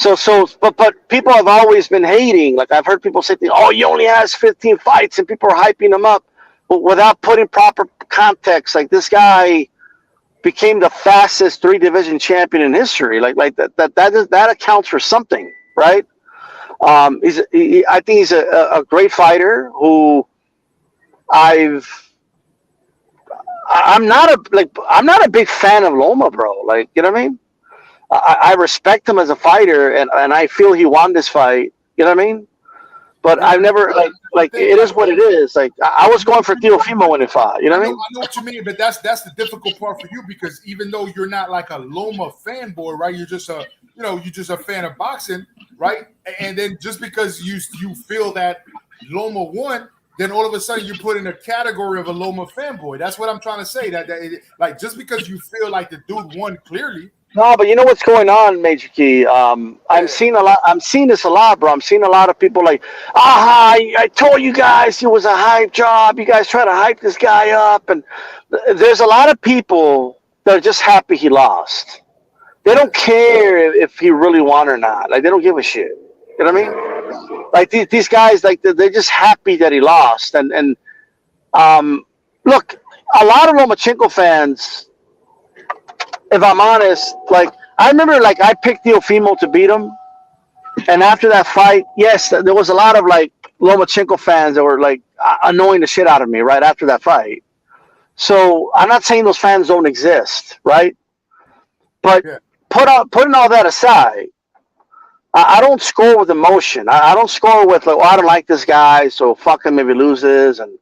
But people have always been hating. Like, I've heard people say, "Oh, he only has 15 fights," and people are hyping him up, but without putting proper context. Like, this guy became the fastest 3-division champion in history. Like that accounts for something, right? I think he's a great fighter who I'm not a big fan of Loma, bro. Like, you know what I mean? I respect him as a fighter, and I feel he won this fight. You know what I mean? But I've never like it is what it is. Like, I was going for Teofimo when he fought. You know what I mean? I know what you mean, but that's the difficult part for you, because even though you're not like a Loma fanboy, right? You're just a fan of boxing, right? And then just because you feel that Loma won, then all of a sudden you put in a category of a Loma fanboy. That's what I'm trying to say. Like, just because you feel like the dude won clearly. No, but you know what's going on, Major Key? I'm seeing this a lot, bro. I'm seeing a lot of people like, I told you guys it was a hype job. You guys try to hype this guy up. And there's a lot of people that are just happy he lost. They don't care if he really won or not. Like, they don't give a shit. You know what I mean? Like these guys, like they're just happy that he lost. And look, a lot of Lomachenko fans, if I'm honest, like I remember, like I picked Teofimo to beat him, and after that fight, yes, there was a lot of like Lomachenko fans that were like annoying the shit out of me right after that fight. So I'm not saying those fans don't exist, right? But Yeah. putting all that aside, I don't score with emotion. I don't score with like, oh, I don't like this guy, so fuck him if he loses. And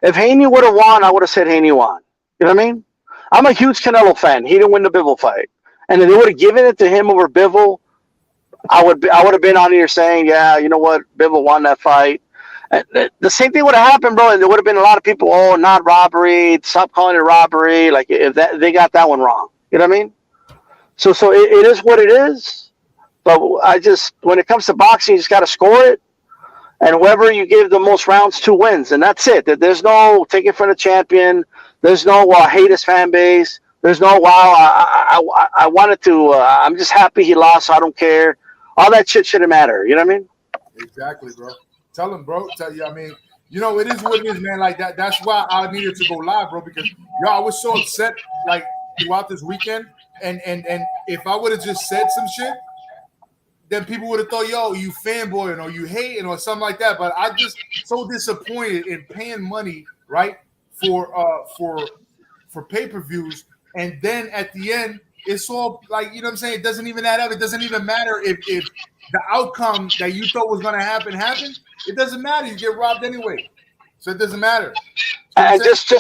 if Haney would have won, I would have said Haney won. You know what I mean? I'm a huge Canelo fan. He didn't win the Bivol fight, and if they would have given it to him over Bivol, I would have been on here saying, yeah, you know what, Bivol won that fight. And the same thing would have happened, bro. And there would have been a lot of people, oh, not robbery. Stop calling it robbery. Like if that they got that one wrong. You know what I mean? So it is what it is. But I just, when it comes to boxing, you just got to score it. And whoever you give the most rounds to wins. And that's it. There's no take it from the champion. There's no hate his fan base. There's no, wow, I wanted to, I'm just happy he lost, so I don't care. All that shit shouldn't matter. You know what I mean? Exactly, bro. Tell him, bro. Tell you, I mean, you know, it is what it is, man. Like that. That's why I needed to go live, bro, because yo, I was so upset like throughout this weekend. And if I would have just said some shit, then people would have thought, yo, you fanboying or you hating or something like that. But I just so disappointed in paying money, right, for pay-per-views, and then at the end, it's all like, you know what I'm saying? It doesn't even add up. It doesn't even matter if the outcome that you thought was gonna happen happened. It doesn't matter. You get robbed anyway. So it doesn't matter. And I just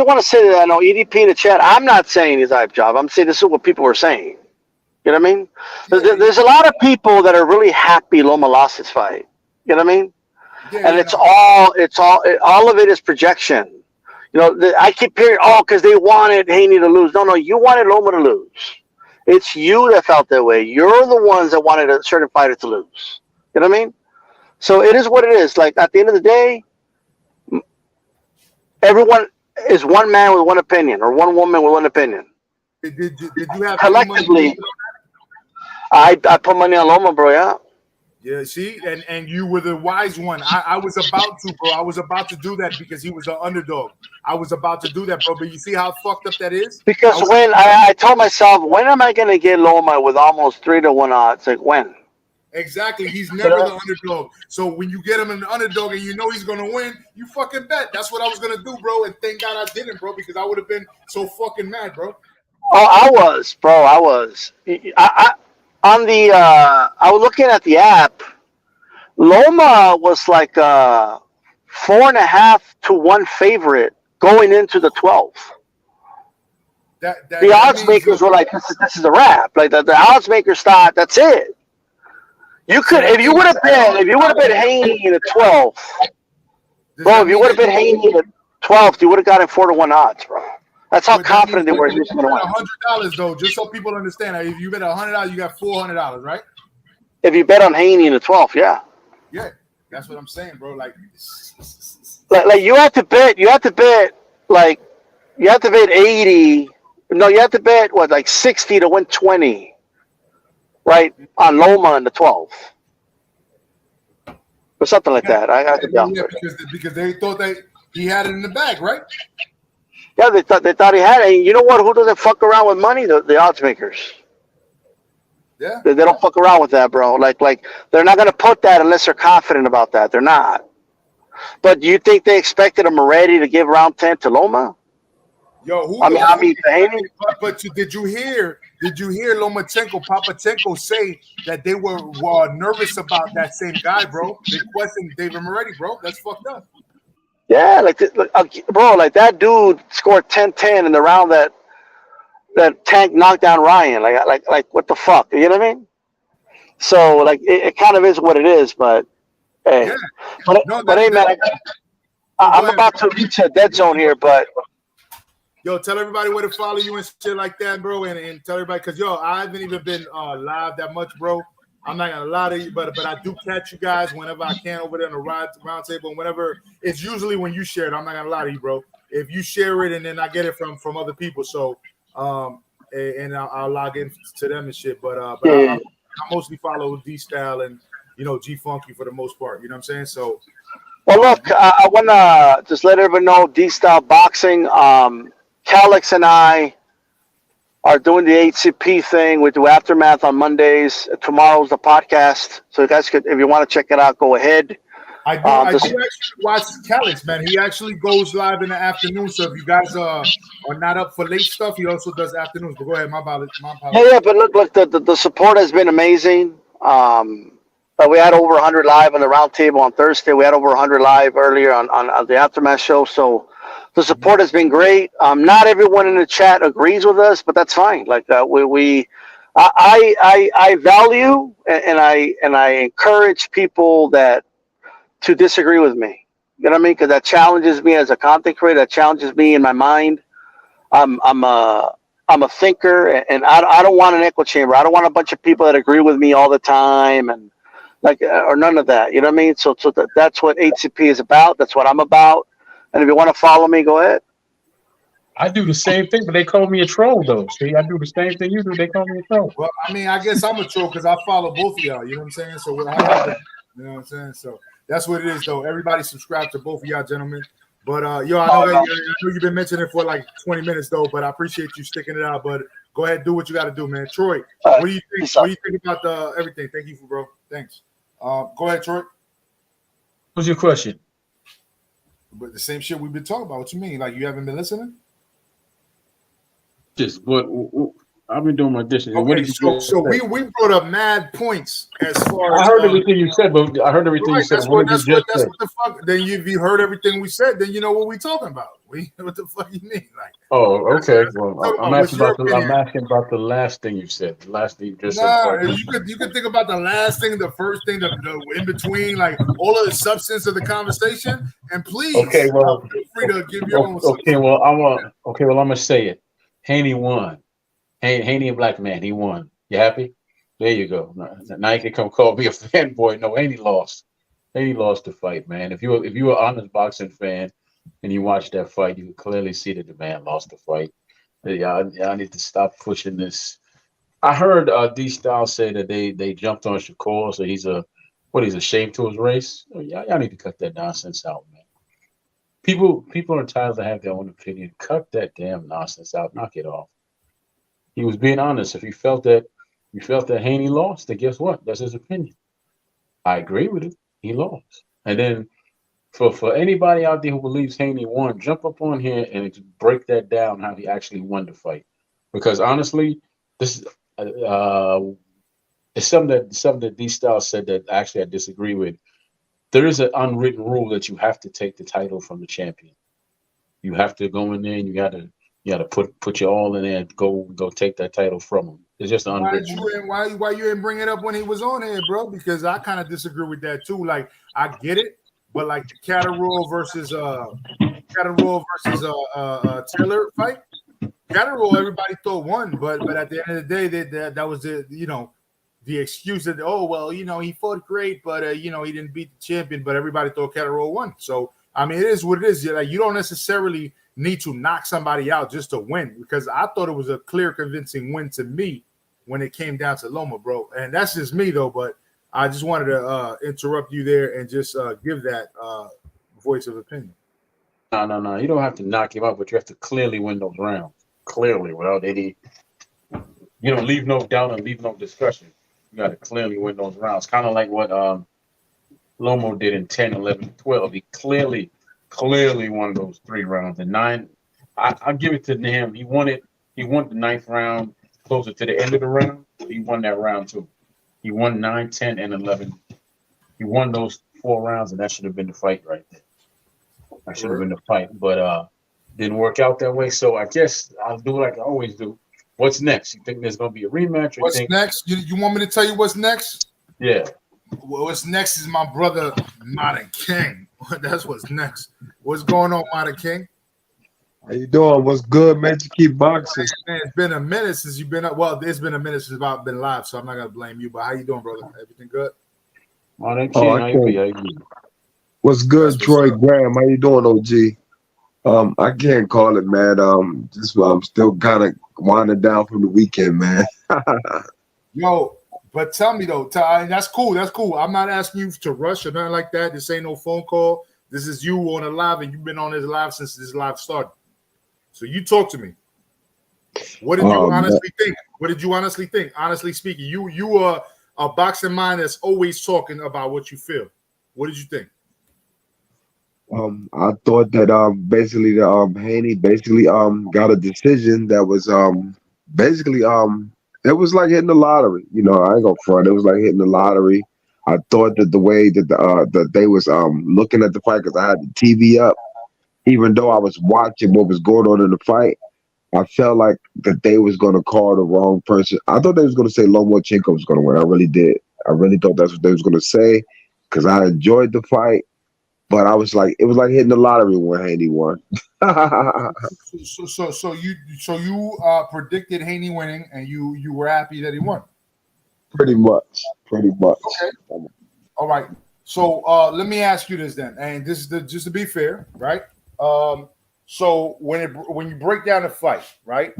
want to say that I know EDP in the chat. I'm not saying he's hype job. I'm saying this is what people were saying. You know what I mean? Yeah, There's a lot of people that are really happy Loma lost his fight. You know what I mean? yeah, And all of it is projection. You know, I keep hearing, oh, because they wanted Haney to lose. No, you wanted Loma to lose. It's you that felt that way. You're the ones that wanted a certain fighter to lose. You know what I mean? So it is what it is. Like at the end of the day, everyone is one man with one opinion, or one woman with one opinion. Did you have Collectively, I put money on Loma, bro. Yeah. Yeah, see, and you were the wise one. I was about to, bro. I was about to do that because he was the underdog. I was about to do that, bro. But you see how fucked up that is? Because when I told myself, when am I going to get Loma with almost 3-1 odds? Like when? Exactly. He's never the underdog. So when you get him an underdog and you know he's gonna win, you fucking bet. That's what I was gonna do, bro. And thank God I didn't, bro, because I would have been so fucking mad, bro. Oh, I was, bro. I was. I was looking at the app. Loma was like 4.5 to 1 favorite going into the 12th. The odds makers were like, this is a wrap. Like the odds makers thought that's it. You could, if you would have bet Haney in the 12th, bro. If you would have bet Haney in the 12th, you would have gotten 4-1 odds, bro. That's how confident they were he was going to win. $100 though, just so people understand. If you bet $100, you got $400, right? If you bet on Haney in the 12th, yeah. Yeah, that's what I'm saying, bro. Like you have to bet. You have to bet 80. No, you have to bet what, like 60 to win 20. Right on Loma in the 12th, or something like that. I could be off. Because they thought that he had it in the bag, right? Yeah, they thought he had it. And you know what? Who doesn't fuck around with money? The odds makers. Yeah. They don't fuck around with that, bro. Like they're not gonna put that unless they're confident about that. They're not. But do you think they expected him already to give round 10 to Loma? Yo, who? I mean, Haney. But did you hear Lomachenko, Papachenko say that they were nervous about that same guy, bro? They questioned David Moretti, bro. That's fucked up. Yeah, bro, like that dude scored 10-10 in the round that Tank knocked down Ryan. Like what the fuck? You know what I mean? So like it kind of is what it is, but hey, yeah. but hey, man, I'm about to reach a dead zone here, but. Yo, tell everybody where to follow you and shit like that, bro, and tell everybody, because, yo, I haven't even been live that much, bro. I'm not going to lie to you, but I do catch you guys whenever I can over there on the round table, and whenever, it's usually when you share it. I'm not going to lie to you, bro. If you share it and then I get it from other people, so, and I'll log in to them and shit, but I mostly follow D-Style and G Funky for the most part. You know what I'm saying? So, Well, look, I want to just let everyone know D-Style Boxing. Calix and I are doing the HCP thing. We do Aftermath on Mondays. Tomorrow's the podcast. So you guys could, if you want to check it out, go ahead. I do actually watch Calix, man. He actually goes live in the afternoon. So if you guys are not up for late stuff, he also does afternoons. But go ahead, my apologies. Yeah, but look, the support has been amazing. But we had over 100 live on the round table on Thursday. We had over 100 live earlier on the Aftermath show. So the support has been great. Not everyone in the chat agrees with us, but that's fine. Like I value and I encourage people to disagree with me. You know what I mean? Because that challenges me as a content creator. That challenges me in my mind. I'm a thinker, and I don't want an echo chamber. I don't want a bunch of people that agree with me all the time and or none of that. You know what I mean? So that's what HCP is about. That's what I'm about. And if you want to follow me, go ahead. I do the same thing, but they call me a troll though. See, I do the same thing you do. They call me a troll. Well, I mean, I guess I'm a troll because I follow both of y'all. You know what I'm saying? So how y'all doing? You know what I'm saying? So that's what it is, though. Everybody subscribe to both of y'all, gentlemen. But I know you've been mentioning it for like 20 minutes, though. But I appreciate you sticking it out. But go ahead, do what you got to do, man. Troy, what do you think? What do you think about everything? Thank you, bro. Thanks. Go ahead, Troy. What's your question? But the same shit we've been talking about. What you mean? Like you haven't been listening? Just what I've been doing my dishes. Okay, what did you so we brought up mad points as far as I heard everything you said, but I heard everything you said. That's what the fuck. Then if you heard everything we said, then you know what we talking about. What the fuck you mean? Like, oh, okay. Well, I'm asking about the last thing you said. The last thing you just said. You could think about the last thing, the first thing, the in between, like all of the substance of the conversation. And please, feel free to give your own. Okay, well, I'm gonna say it. Haney won. Haney, a black man, he won. You happy? There you go. Now you can come call me a fanboy. No, Haney lost. Haney lost the fight, man. If you were an honest boxing fan and you watched that fight, you could clearly see that the man lost the fight. Y'all need to stop pushing this. I heard D Style say that they jumped on Shakur, so he's ashamed to his race. Y'all need to cut that nonsense out, man. People are entitled to have their own opinion. Cut that damn nonsense out. Knock it off. He was being honest. If you felt that Haney lost, then guess what? That's his opinion. I agree with it. He lost. And then for anybody out there who believes Haney won, jump up on here and break that down how he actually won the fight. Because honestly, this it's something that D Style said that actually I disagree with. There is an unwritten rule that you have to take the title from the champion. You have to go in there and you gotta put your all in there and go take that title from him. It's just unwritten. Why you didn't bring it up when he was on here, bro? Because I kind of disagree with that too. Like I get it, but like the Catterall versus Taylor fight, Catterall everybody thought won, but at the end of the day, that was the excuse that he fought great, but he didn't beat the champion, but everybody thought Catterall won. So I mean, it is what it is. Like you don't necessarily need to knock somebody out just to win, because I thought it was a clear, convincing win to me when it came down to Loma, bro. And that's just me though, but I just wanted to interrupt you there and just give that voice of opinion. No. You don't have to knock him out, but you have to clearly win those rounds. Clearly, without any, leave no doubt and leave no discussion. You got to clearly win those rounds. Kind of like what Loma did in 10, 11, 12. He clearly won those 3 rounds. And 9, I'll give it to him. He won it. He won the 9th round closer to the end of the round. He won that round too. He won 9, 10, and 11. He won those 4 rounds, and that should have been the fight right there. That should have been the fight, but didn't work out that way. So I guess I'll do like I always do. What's next? You think there's going to be a rematch? What's next? You want me to tell you what's next? Yeah. Well, what's next is my brother, Modern King. That's what's next. What's going on, Modern King? How you doing? What's good, man? You keep boxing. Man, it's been a minute since you've been up. Well, it's been a minute since I've been live, so I'm not gonna blame you. But how you doing, brother? Everything good? Modern King, how you be? What's good, Troy Graham? How you doing, OG? I can't call it, man. I'm still kind of winding down from the weekend, man. Yo, But tell me though, and that's cool. That's cool. I'm not asking you to rush or nothing like that. This ain't no phone call. This is you on a live, and you've been on this live since this live started. So you talk to me. What did you honestly think? What did you honestly think? Honestly speaking, you are a boxing mind that's always talking about what you feel. What did you think? I thought that basically the Haney basically got a decision that was basically it was like hitting the lottery. You know, I ain't gonna front. It was like hitting the lottery. I thought that the way that that they was looking at the fight, because I had the TV up, even though I was watching what was going on in the fight, I felt like that they was gonna call the wrong person. I thought they was gonna say Lomachenko was gonna win. I really did. I really thought that's what they was gonna say, because I enjoyed the fight. But I was like, it was like hitting the lottery when Haney won. So you predicted Haney winning, and you were happy that he won. Pretty much. Okay. All right. So let me ask you this then, and this is just to be fair, right? So when you break down a fight, right?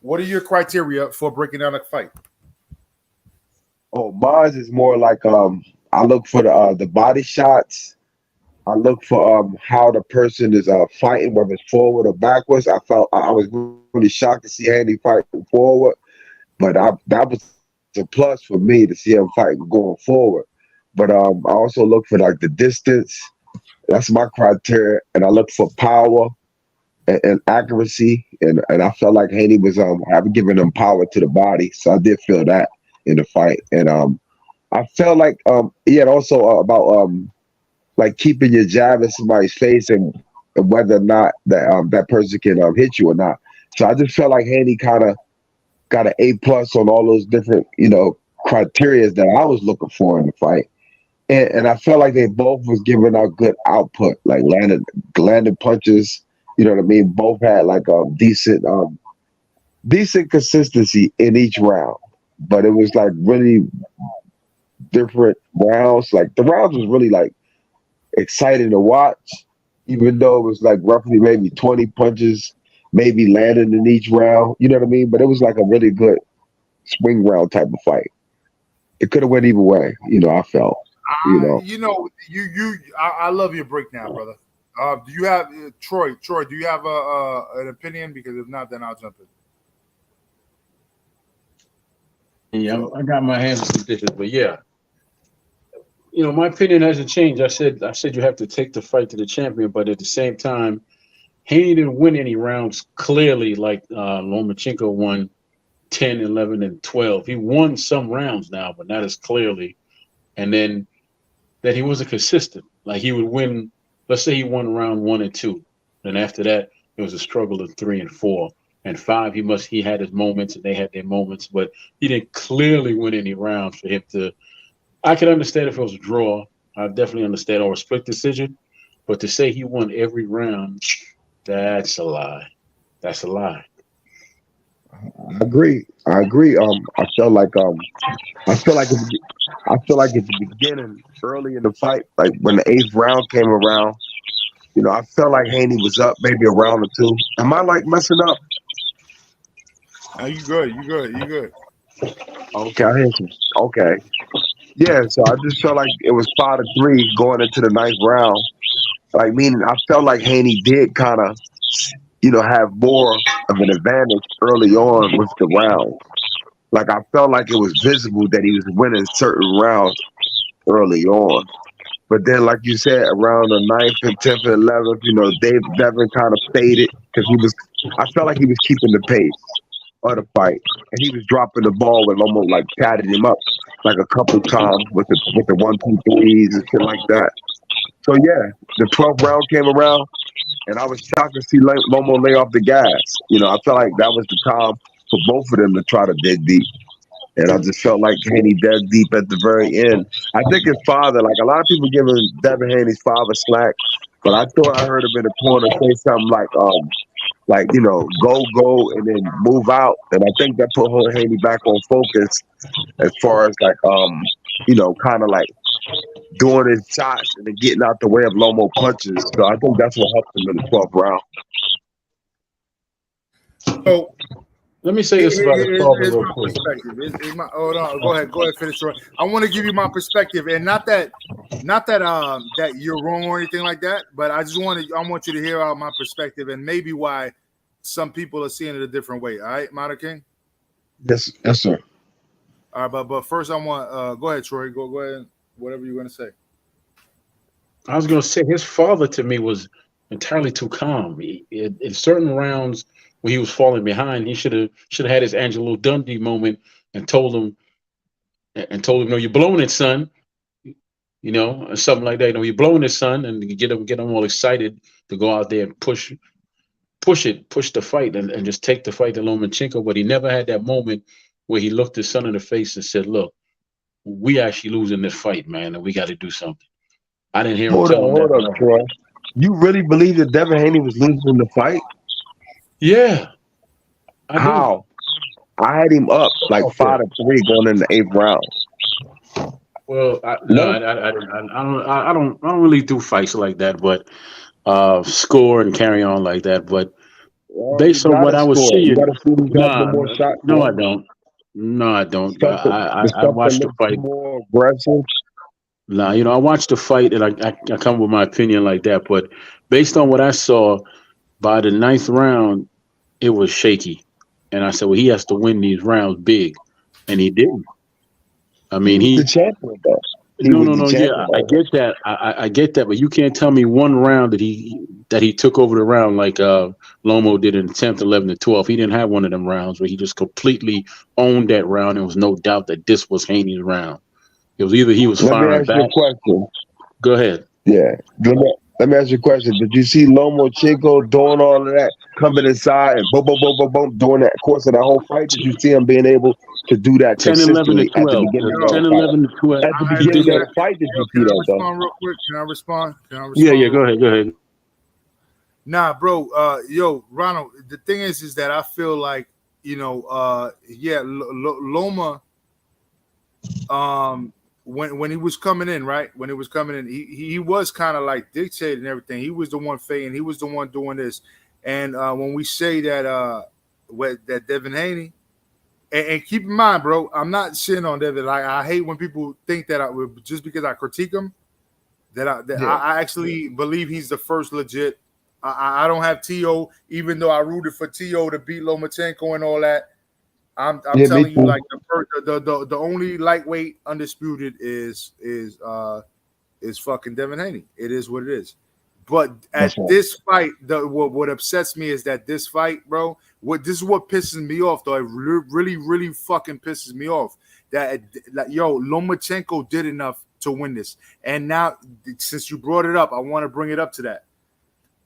What are your criteria for breaking down a fight? Oh, mine is more like I look for the body shots. I look for how the person is fighting, whether it's forward or backwards. I was really shocked to see Haney fighting forward, but that was a plus for me to see him fighting going forward. But I also look for like the distance. That's my criteria, and I look for power and accuracy. And I felt like Haney was having given him power to the body, so I did feel that in the fight. And I felt like he had also about like keeping your jab in somebody's face, and whether or not that person can hit you or not. So I just felt like Haney kind of got an A+ on all those different criteria that I was looking for in the fight, and I felt like they both was giving out good output, like landed punches. You know what I mean? Both had like a decent consistency in each round, but it was like really different rounds. Like the rounds was really like exciting to watch, even though it was like roughly maybe 20 punches, maybe landing in each round. You know what I mean? But it was like a really good swing round type of fight. It could have went either way. I felt. I love your breakdown, brother. Do you have Troy? Troy, do you have an opinion? Because if not, then I'll jump in. Yeah, I got my hands on some dishes, but yeah. My opinion hasn't changed. I said you have to take the fight to the champion, but at the same time, Haney didn't win any rounds clearly like Lomachenko won 10, 11, and 12. He won some rounds now, but not as clearly. And then that he wasn't consistent. Like he would win, let's say he won round 1 and 2. And after that, it was a struggle of 3 and 4. And 5, he had his moments and they had their moments, but he didn't clearly win any rounds for him to. I could understand if it was a draw. I definitely understand, or a split decision. But to say he won every round, that's a lie. That's a lie. I agree. I felt like at the beginning, early in the fight, like when the 8th round came around, I felt like Haney was up maybe a round or 2. Am I like messing up? No, you good. You good. Okay, I hear you. Okay. Yeah, so I just felt like it was 5-3 going into the 9th round. Like, meaning I felt like Haney did kind of, have more of an advantage early on with the round. Like, I felt like it was visible that he was winning certain rounds early on. But then, like you said, around the 9th and 10th and 11th, Devin kind of faded because I felt like he was keeping the pace of the fight. And he was dropping the ball and almost like patted him up like a couple times with the 1-2-3s and shit like that. So yeah, the 12th round came around, and I was shocked to see Loma lay off the gas. I felt like that was the time for both of them to try to dig deep. And I just felt like Haney dug deep at the very end. I think his father, like a lot of people giving Devin Haney's father slack, but I thought I heard him in the corner say something like, go and then move out. And I think that put Haney back on focus as far as like, kind of like doing his shots and then getting out the way of Lomo punches. So I think that's what helped him in the 12th round. Let me say this about his father Here's real my quick. perspective. Hold on, go ahead, finish. Roy. I want to give you my perspective, and not that that you're wrong or anything like that, but I want you to hear out my perspective and maybe why some people are seeing it a different way. All right, Mata King. Yes, yes, sir. All right, but first I want go ahead, Troy. Go ahead. Whatever you're gonna say. I was going to say his father to me was entirely too calm. In certain rounds when he was falling behind, he should have had his Angelo Dundee moment and told him, no, you're blowing it, son. Or something like that. You're blowing it, son, and you get him all excited to go out there and push the fight and just take the fight to Lomachenko. But he never had that moment where he looked his son in the face and said, "Look, we actually losing this fight, man, and we got to do something." I didn't hear him tell him that. Hold up, Troy. You really believe that Devin Haney was losing in the fight? Yeah, I do. How? I had him up like 5-3 going in the 8th round. Well, I don't really do fights like that, but score and carry on like that. But based on what I was You seeing, gotta see these guys with more shots. no, I don't. No, I don't. The I stuff that watched the looks fight. more aggressive. Nah, I watched the fight and I come with my opinion like that. But based on what I saw, by the 9th round, it was shaky, and I said, well, he has to win these rounds big, and he didn't. I mean, The champion, though. No. Yeah, I get that. I get that, but you can't tell me one round that he took over the round like Lomo did in the 10th, 11th, and 12th. He didn't have one of them rounds where he just completely owned that round. There was no doubt that this was Haney's round. It was either he was firing back. Let me ask you a question. Go ahead. Yeah. Let me ask you a question. Did you see Lomachenko doing all of that, coming inside and boom, boom, boom, boom, boom, during that course of that whole fight? Did you see him being able to do that 10, 11, consistently and at the 12. beginning of 10, the 11, and 12. fight? At the beginning of the fight, did you see Can I that, though? respond real quick? Can I respond? Yeah, go ahead. Nah, bro. Ronald. The thing is that I feel like Loma. When he was coming in, right? When he was coming in, he was kind of like dictating everything. He was the one fading. He was the one doing this. And when we say that that Devin Haney, and keep in mind, bro, I'm not shitting on Devin. Like I hate when people think that just because I critique him, I actually believe he's the first legit. I don't have T.O., even though I rooted for T.O. to beat Lomachenko and all that. I'm telling you, like the only lightweight undisputed is fucking Devin Haney. It is what it is. But at this fight, what upsets me is that this fight, bro. This is what pisses me off, though. It really, really fucking pisses me off. That Lomachenko did enough to win this, and now since you brought it up, I want to bring it up to that.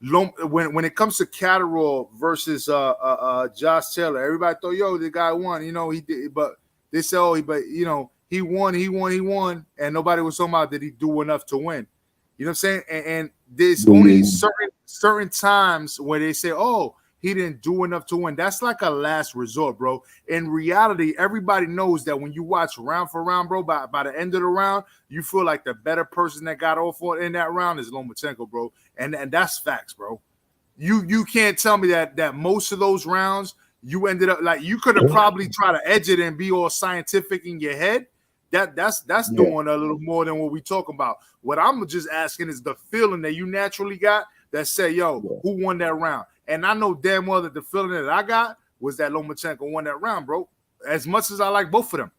When it comes to Catterall versus Josh Taylor, everybody thought, the guy won. He did, but they said, he won, and nobody was talking about did he do enough to win. You know what I'm saying? And there's only certain times where they say, he didn't do enough to win. That's like a last resort, bro. In reality, everybody knows that when you watch round for round, bro, by the end of the round, you feel like the better person that got off in that round is Lomachenko, bro. And that's facts, bro. You can't tell me that most of those rounds you ended up like you could have probably tried to edge it and be all scientific in your head. That's doing a little more than what we talk about. What I'm just asking is the feeling that you naturally got that say, who won that round? And I know damn well that the feeling that I got was that Lomachenko won that round, bro. As much as I like both of them.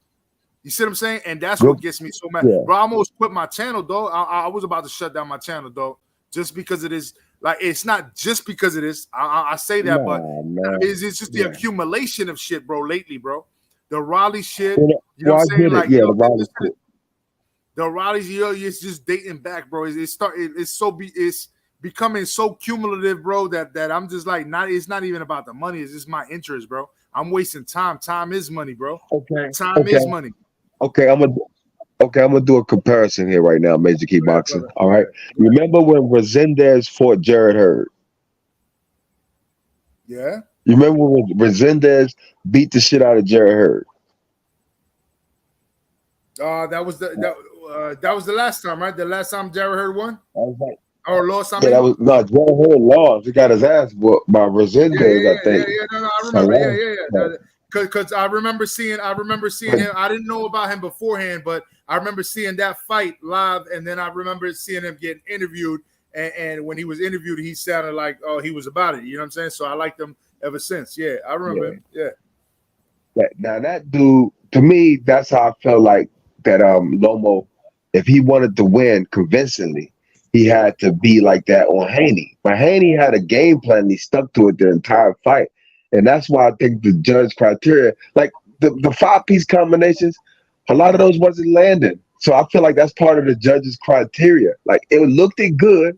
You see what I'm saying? And that's what gets me so mad. Yeah. Bro, I almost quit my channel, though. I was about to shut down my channel, though, just because it is. Like, it's not just because it is. I say that, but it's just the accumulation of shit, bro, lately, bro. The Raleigh shit. You know what I'm saying? Like, the Raleigh shit. The Raleigh's, it's just dating back, bro. It's becoming so cumulative, bro, that I'm just like, it's not even about the money. It's just my interest, bro. I'm wasting time. Time is money, bro. Okay. Time is money. Okay, I'm gonna do a comparison here right now, Major Key Boxing. All right. Remember when Resendez fought Jared Hurd? Yeah. You remember when Resendez beat the shit out of Jared Hurd? That was the last time, right? The last time Jared Hurd won? Or lost, I Yeah, that mean. was no Joe Hood lost. He got his ass whooped by Yeah, yeah, Resendez, I yeah, yeah, think. yeah. No, I The remember. Yeah, last yeah, fight. yeah. Because I remember seeing him. I didn't know about him beforehand, but I remember seeing that fight live, and then I remember seeing him getting interviewed. And when he was interviewed, he sounded like, oh, he was about it. You know what I'm saying? So I liked him ever since. Yeah, I remember Yeah. him. Yeah. Now that dude, to me, that's how I felt like that. Lomo, if he wanted to win convincingly, he had to be like that on Haney. But Haney had a game plan. And he stuck to it the entire fight, and that's why I think the judge criteria, like the 5 piece combinations, a lot of those wasn't landing. So I feel like that's part of the judge's criteria. Like it looked it good,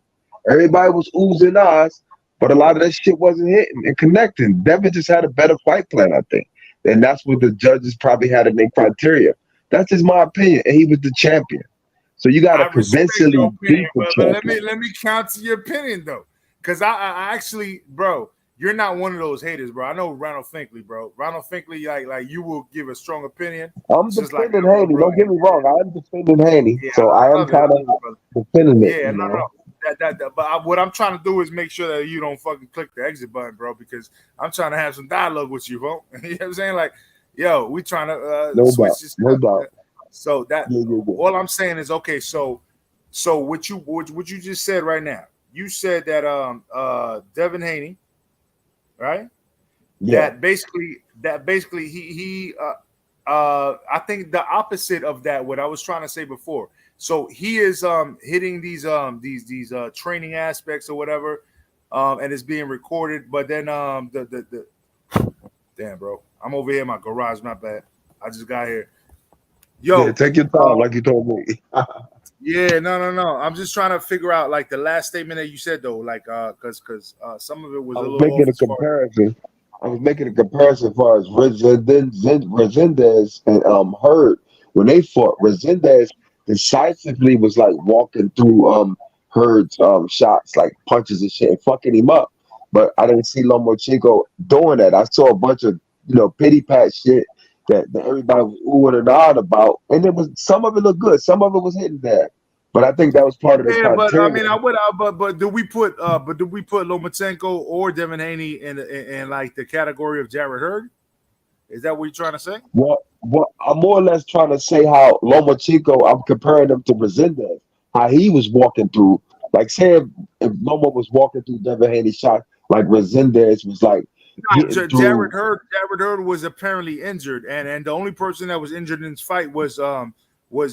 everybody was oozing eyes, but a lot of that shit wasn't hitting and connecting. Devin just had a better fight plan, I think. And that's what the judges probably had in their criteria. That's just my opinion. And he was the champion. So you got I to respect your convincingly opinion, beat the but let champion. me counter your opinion though, because I actually, bro, you're not one of those haters, bro. I know Ronald Finkley, bro. Ronald Finkley, like you will give a strong opinion. I'm It's just like, defending well, Haney. bro, Don't get me wrong. I am defending Haney. yeah, So I I am love it, kind of brother. defending it, Yeah, you no, no. know. But what I'm trying to do is make sure that you don't fucking click the exit button, bro, because I'm trying to have some dialogue with you, bro. You know what I'm saying? Like, yo, we trying to No doubt. switch this No up. doubt. So that Yeah, yeah, yeah. all I'm saying is okay. So what you just said right now? You said that Devin Haney, right? Yeah. That basically he I think the opposite of that what I was trying to say before. So he is hitting these training aspects or whatever, and it's being recorded. But then the damn, bro, I'm over here in my garage. Not bad. I just got here. Yeah, Yo, take your time, like you told me. yeah, no. I'm just trying to figure out like the last statement that you said though, like because some of it was I a was little off making a as far. comparison. I was making a comparison as far as Resendez and Hurd when they fought. Resendez decisively was like walking through Hurd's shots, like punches and shit, and fucking him up. But I didn't see Lomachenko doing that. I saw a bunch of pity pat shit that everybody was oohing and ahhing about, and it was some of it looked good, some of it was hitting bad. But I think that was part of the Yeah, but I criteria. mean, but do we put Lomachenko or Devin Haney in like the category of Jared Hurd? Is that what you're trying to say? What I'm more or less trying to say how Lomachenko, I'm comparing him to Resendez, how he was walking through, like say if Loma was walking through Devin Haney's shot, like Resendez was like No, getting through. Jared Hurd was apparently injured, and the only person that was injured in this fight was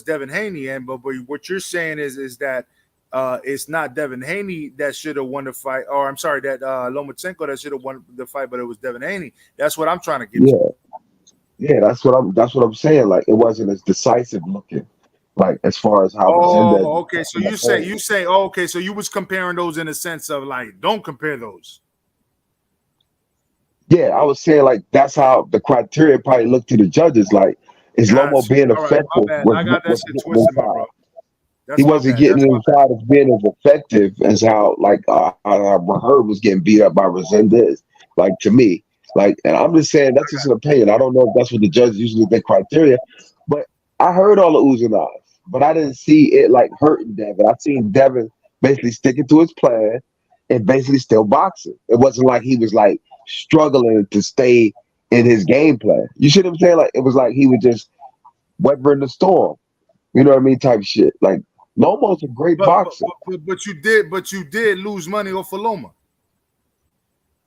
Devin Haney. And but what you're saying is that it's not Devin Haney that should have won the fight, or I'm sorry, that Lomachenko that should have won the fight, but it was Devin Haney. That's what I'm trying to get to. Yeah, yeah, that's what I'm saying. Like it wasn't as decisive looking, like as far as how Resendez. Oh, okay. So you say, oh, okay. So you was comparing those in the sense of like, don't compare those. Yeah, I was saying like that's how the criteria probably looked to the judges. Like, is Lomo Got you. being All right, my effective? bad. I got that Was shit getting twisted, my inside. bro. He That's my wasn't bad. getting That's my bad. inside as being as effective as how like Hurd was getting beat up by Resendez. Like to me, like, and I'm just saying that's just an opinion. I don't know if that's what the judges usually think criteria, but I heard all the oohs and ahs, but I didn't see it like hurting Devin. I seen Devin basically sticking to his plan and basically still boxing. It wasn't like he was like struggling to stay in his game plan. You see what I'm saying? Like it was like he was just weathering the storm. You know what I mean? Type shit. Like Lomo's a great But but, boxer. but you did lose money off of Loma.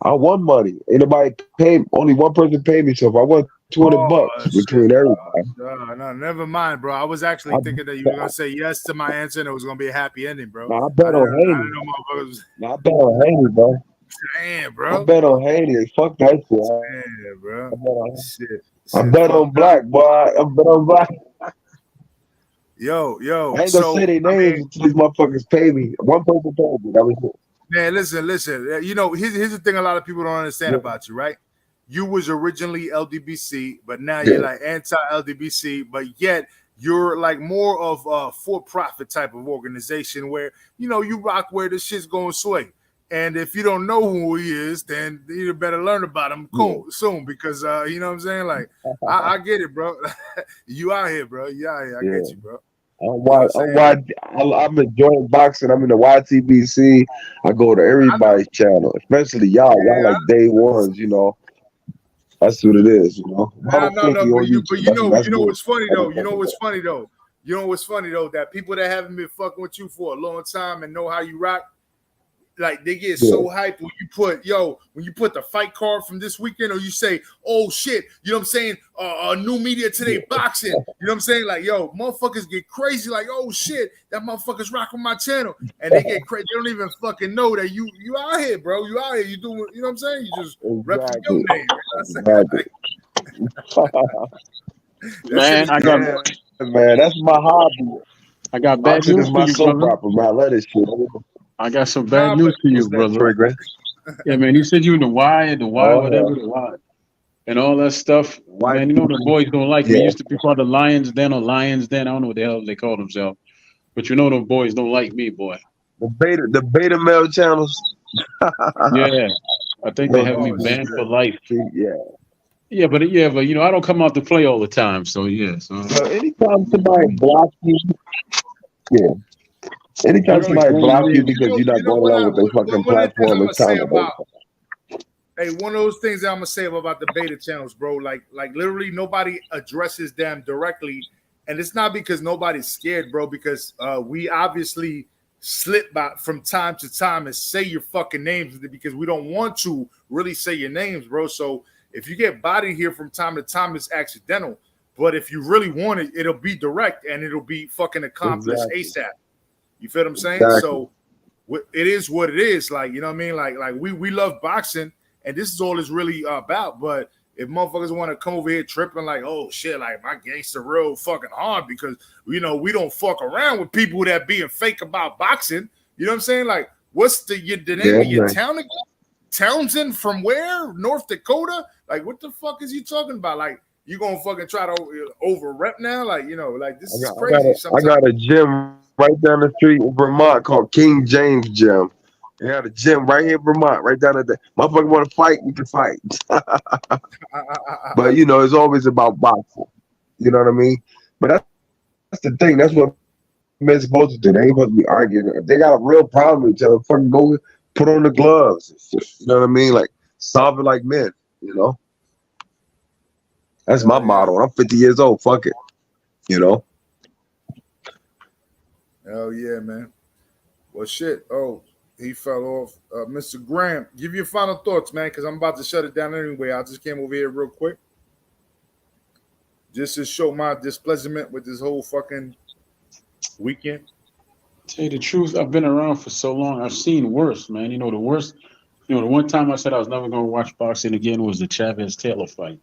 I won money. Anybody paid? Only one person paid me. So if I won Oh $200 shit. between everybody, No, never mind, bro. I was actually I, thinking that you were gonna say yes to my answer and it was gonna be a happy ending, bro. I bet on I Haney. didn't know motherfuckers was I bet on Haney, bro. saying, I bro. bet on Haney. Fuck that shit. Yeah, bro. I Shit, bet fucked on up. Black, boy. I bet on Black. Yo. I ain't gonna say So their I mean, names until these motherfuckers pay me. One person paid me. That was it. man, listen. You know, here's the thing a lot of people don't understand Yeah. about you, right? You was originally LDBC, but now you're Yeah. like anti-LDBC, but yet you're like more of a for-profit type of organization where you rock where the shit's going sway. And if you don't know who he is, then you better learn about him Yeah. soon because you know what I'm saying? Like I get it, bro. You out here, bro. You out here. I Yeah. get you, bro. I'm enjoying boxing. I'm in the YTBC. I go to I know. everybody's channel, especially y'all. Y'all Yeah, like day ones, That's what it is, I Ronald know, no, Finkley but on YouTube. you That's know good. what's funny though. You know what's funny though. That people that haven't been fucking with you for a long time and know how you rock, like they get Yeah, so hyped when you put the fight card from this weekend, or you say, oh shit, you know what I'm saying? New media today yeah, boxing, you know what I'm saying? Like, yo, motherfuckers get crazy, like, oh shit, that motherfucker's rocking my channel, and they get crazy. They don't even fucking know that you out here, bro. You out here, you doing, you know what I'm saying? You just repping your exactly, name. You know what I'm saying? exactly. Like, that shit Man, is crazy. Yeah, man, that's my hobby. I got bad Boxing news is for my you, soap brother. opera, man. I love this shit. I got some bad Nah, but news for you, What's that, brother. Troy Gray? Yeah, man. You said you in the Y, whatever, Oh, the Y, and all that stuff. yeah. Man, you know the boys don't like me. It Yeah, used to be called the Lions Den or Lions Den. I don't know what the hell they call themselves. But you know the boys don't like me, boy. the beta male channels. Yeah. I think they Those have me oh banned for shit. life. yeah. Yeah, but I don't come out to play all the time. So yeah, so So anytime somebody block you, yeah. Anytime that's Yo, the somebody only block you reason. because you're not you know going what along with their fucking one of the things I'm platform, gonna it's say time to vote. about hey, one of those things that I'm gonna say about the beta channels, bro. Like literally nobody addresses them directly, and it's not because nobody's scared, bro. Because we obviously slip by from time to time and say your fucking names because we don't want to really say your names, bro. So if you get bodied here from time to time, it's accidental. But if you really want it, it'll be direct and it'll be fucking accomplished Exactly. ASAP. You feel what I'm saying? Exactly. So it is what it is. Like, you know what I mean? Like we love boxing, and this is all it's really about. But if motherfuckers want to come over here tripping, like, oh shit, like my gangster real fucking hard because we don't fuck around with people that being fake about boxing. You know what I'm saying? Like, what's the name Yeah, of your man. town again? Townsend from where? North Dakota? Like, what the fuck is you talking about? Like, you gonna fucking try to over rep now? Like, like this I is got I got crazy a I sometimes. got a gym right down the street in Vermont called King James Gym. They had a gym right here in Vermont, right down there. Motherfucker want to fight, you can fight. But it's always about boxing. You know what I mean? But that's the thing. That's what men supposed to do. They ain't supposed to be arguing. If they got a real problem with each other, fucking go put on the gloves. You know what I mean? Like solve it like men. You know? That's my Hell yeah. motto. I'm 50 years old. Fuck it. You know? Hell yeah, man. Well, shit. Oh, he fell off. Mr. Graham, give your final thoughts, man, because I'm about to shut it down anyway. I just came over here real quick just to show my displeasure with this whole fucking weekend. Tell you the truth, I've been around for so long. I've seen worse, man. You know the worst. The one time I said I was never going to watch boxing again was the Chavez Taylor fight.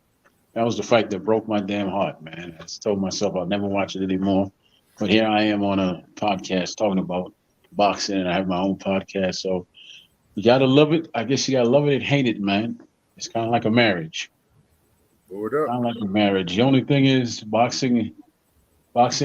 That was the fight that broke my damn heart, man. I just told myself I'll never watch it anymore. But here I am on a podcast talking about boxing, and I have my own podcast. So you gotta love it. I guess you gotta love it and hate it, man. It's kind of like a marriage. Word up. Kind of like a marriage. The only thing is boxing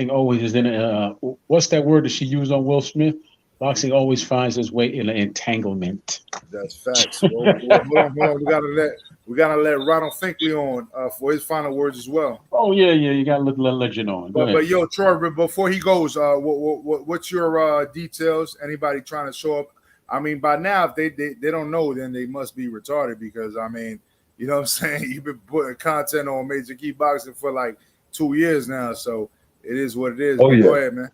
always is in a. What's that word that she used on Will Smith? Boxing always finds its way in an entanglement. That's facts. Well, hold on. We gotta let Ronald Finkley on for his final words as well. Oh yeah. You gotta let legend on. Go But ahead. yo, Troy, before he goes, what's your details? Anybody trying to show up? I mean, by now, if they don't know, then they must be retarded because I mean, you know what I'm saying? You've been putting content on Major Key Boxing for like 2 years now, so it is what it is. Oh But yeah. go ahead, man.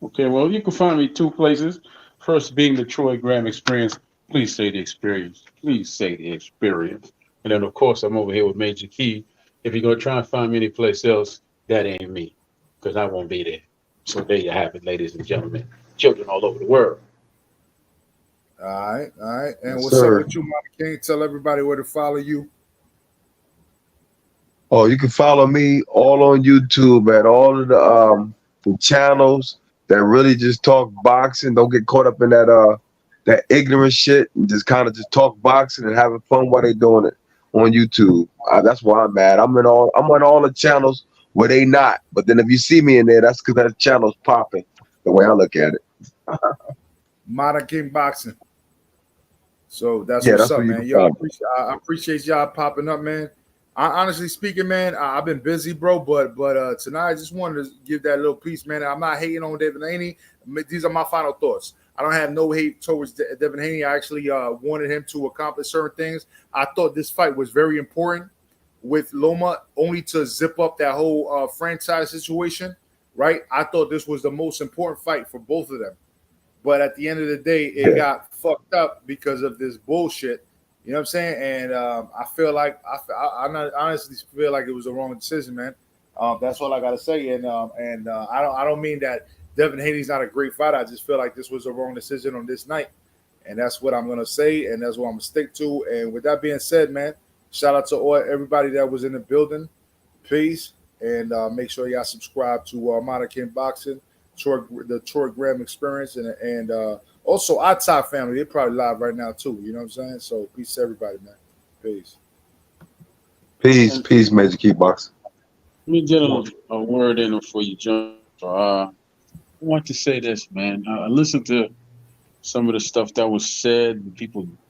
Okay, well, you can find me two places. First being the Troy Graham Experience. Please say the experience. Please say the experience. And then, of course, I'm over here with Major Key. If you're going to try and find me anyplace else, that ain't me, because I won't be there. So there you have it, ladies and gentlemen, children all over the world. All right. And Yes, what's up sir. with you, Mama King? Tell everybody where to follow you. Oh, you can follow me all on YouTube at all of the channels that really just talk boxing. Don't get caught up in that ignorant shit and just kind of just talk boxing and having fun while they doing it on YouTube. That's where I'm at. I'm on all the channels where they not. But then if you see me in there, that's because that channel's popping. The way I look at it. Modern King Boxing. So that's Yeah, what's that's up, where you man. can Yo, find me. I appreciate y'all popping up, man. Honestly speaking, man, I've been busy, bro. But tonight I just wanted to give that little piece, man. I'm not hating on Devin Haney. These are my final thoughts. I don't have no hate towards Devin Haney. I actually wanted him to accomplish certain things. I thought this fight was very important with Loma, only to zip up that whole franchise situation, right? I thought this was the most important fight for both of them. But at the end of the day, it Yeah. got fucked up because of this bullshit. You know what I'm saying? And I feel like honestly feel like it was the wrong decision, man. That's all I gotta say. And I don't mean that Devin Haney's not a great fighter. I just feel like this was the wrong decision on this night, and that's what I'm gonna say, and that's what I'm gonna stick to. And with that being said, man, shout out to everybody that was in the building. Peace, and make sure y'all subscribe to Monica Boxing, the Troy Graham Experience, and also our top family. They're probably live right now too. You know what I'm saying? So peace to everybody, man. Peace. Peace, And peace, Major Kickbox. let me get a word in before you jump. I want to say this, man. I listened to some of the stuff that was said. People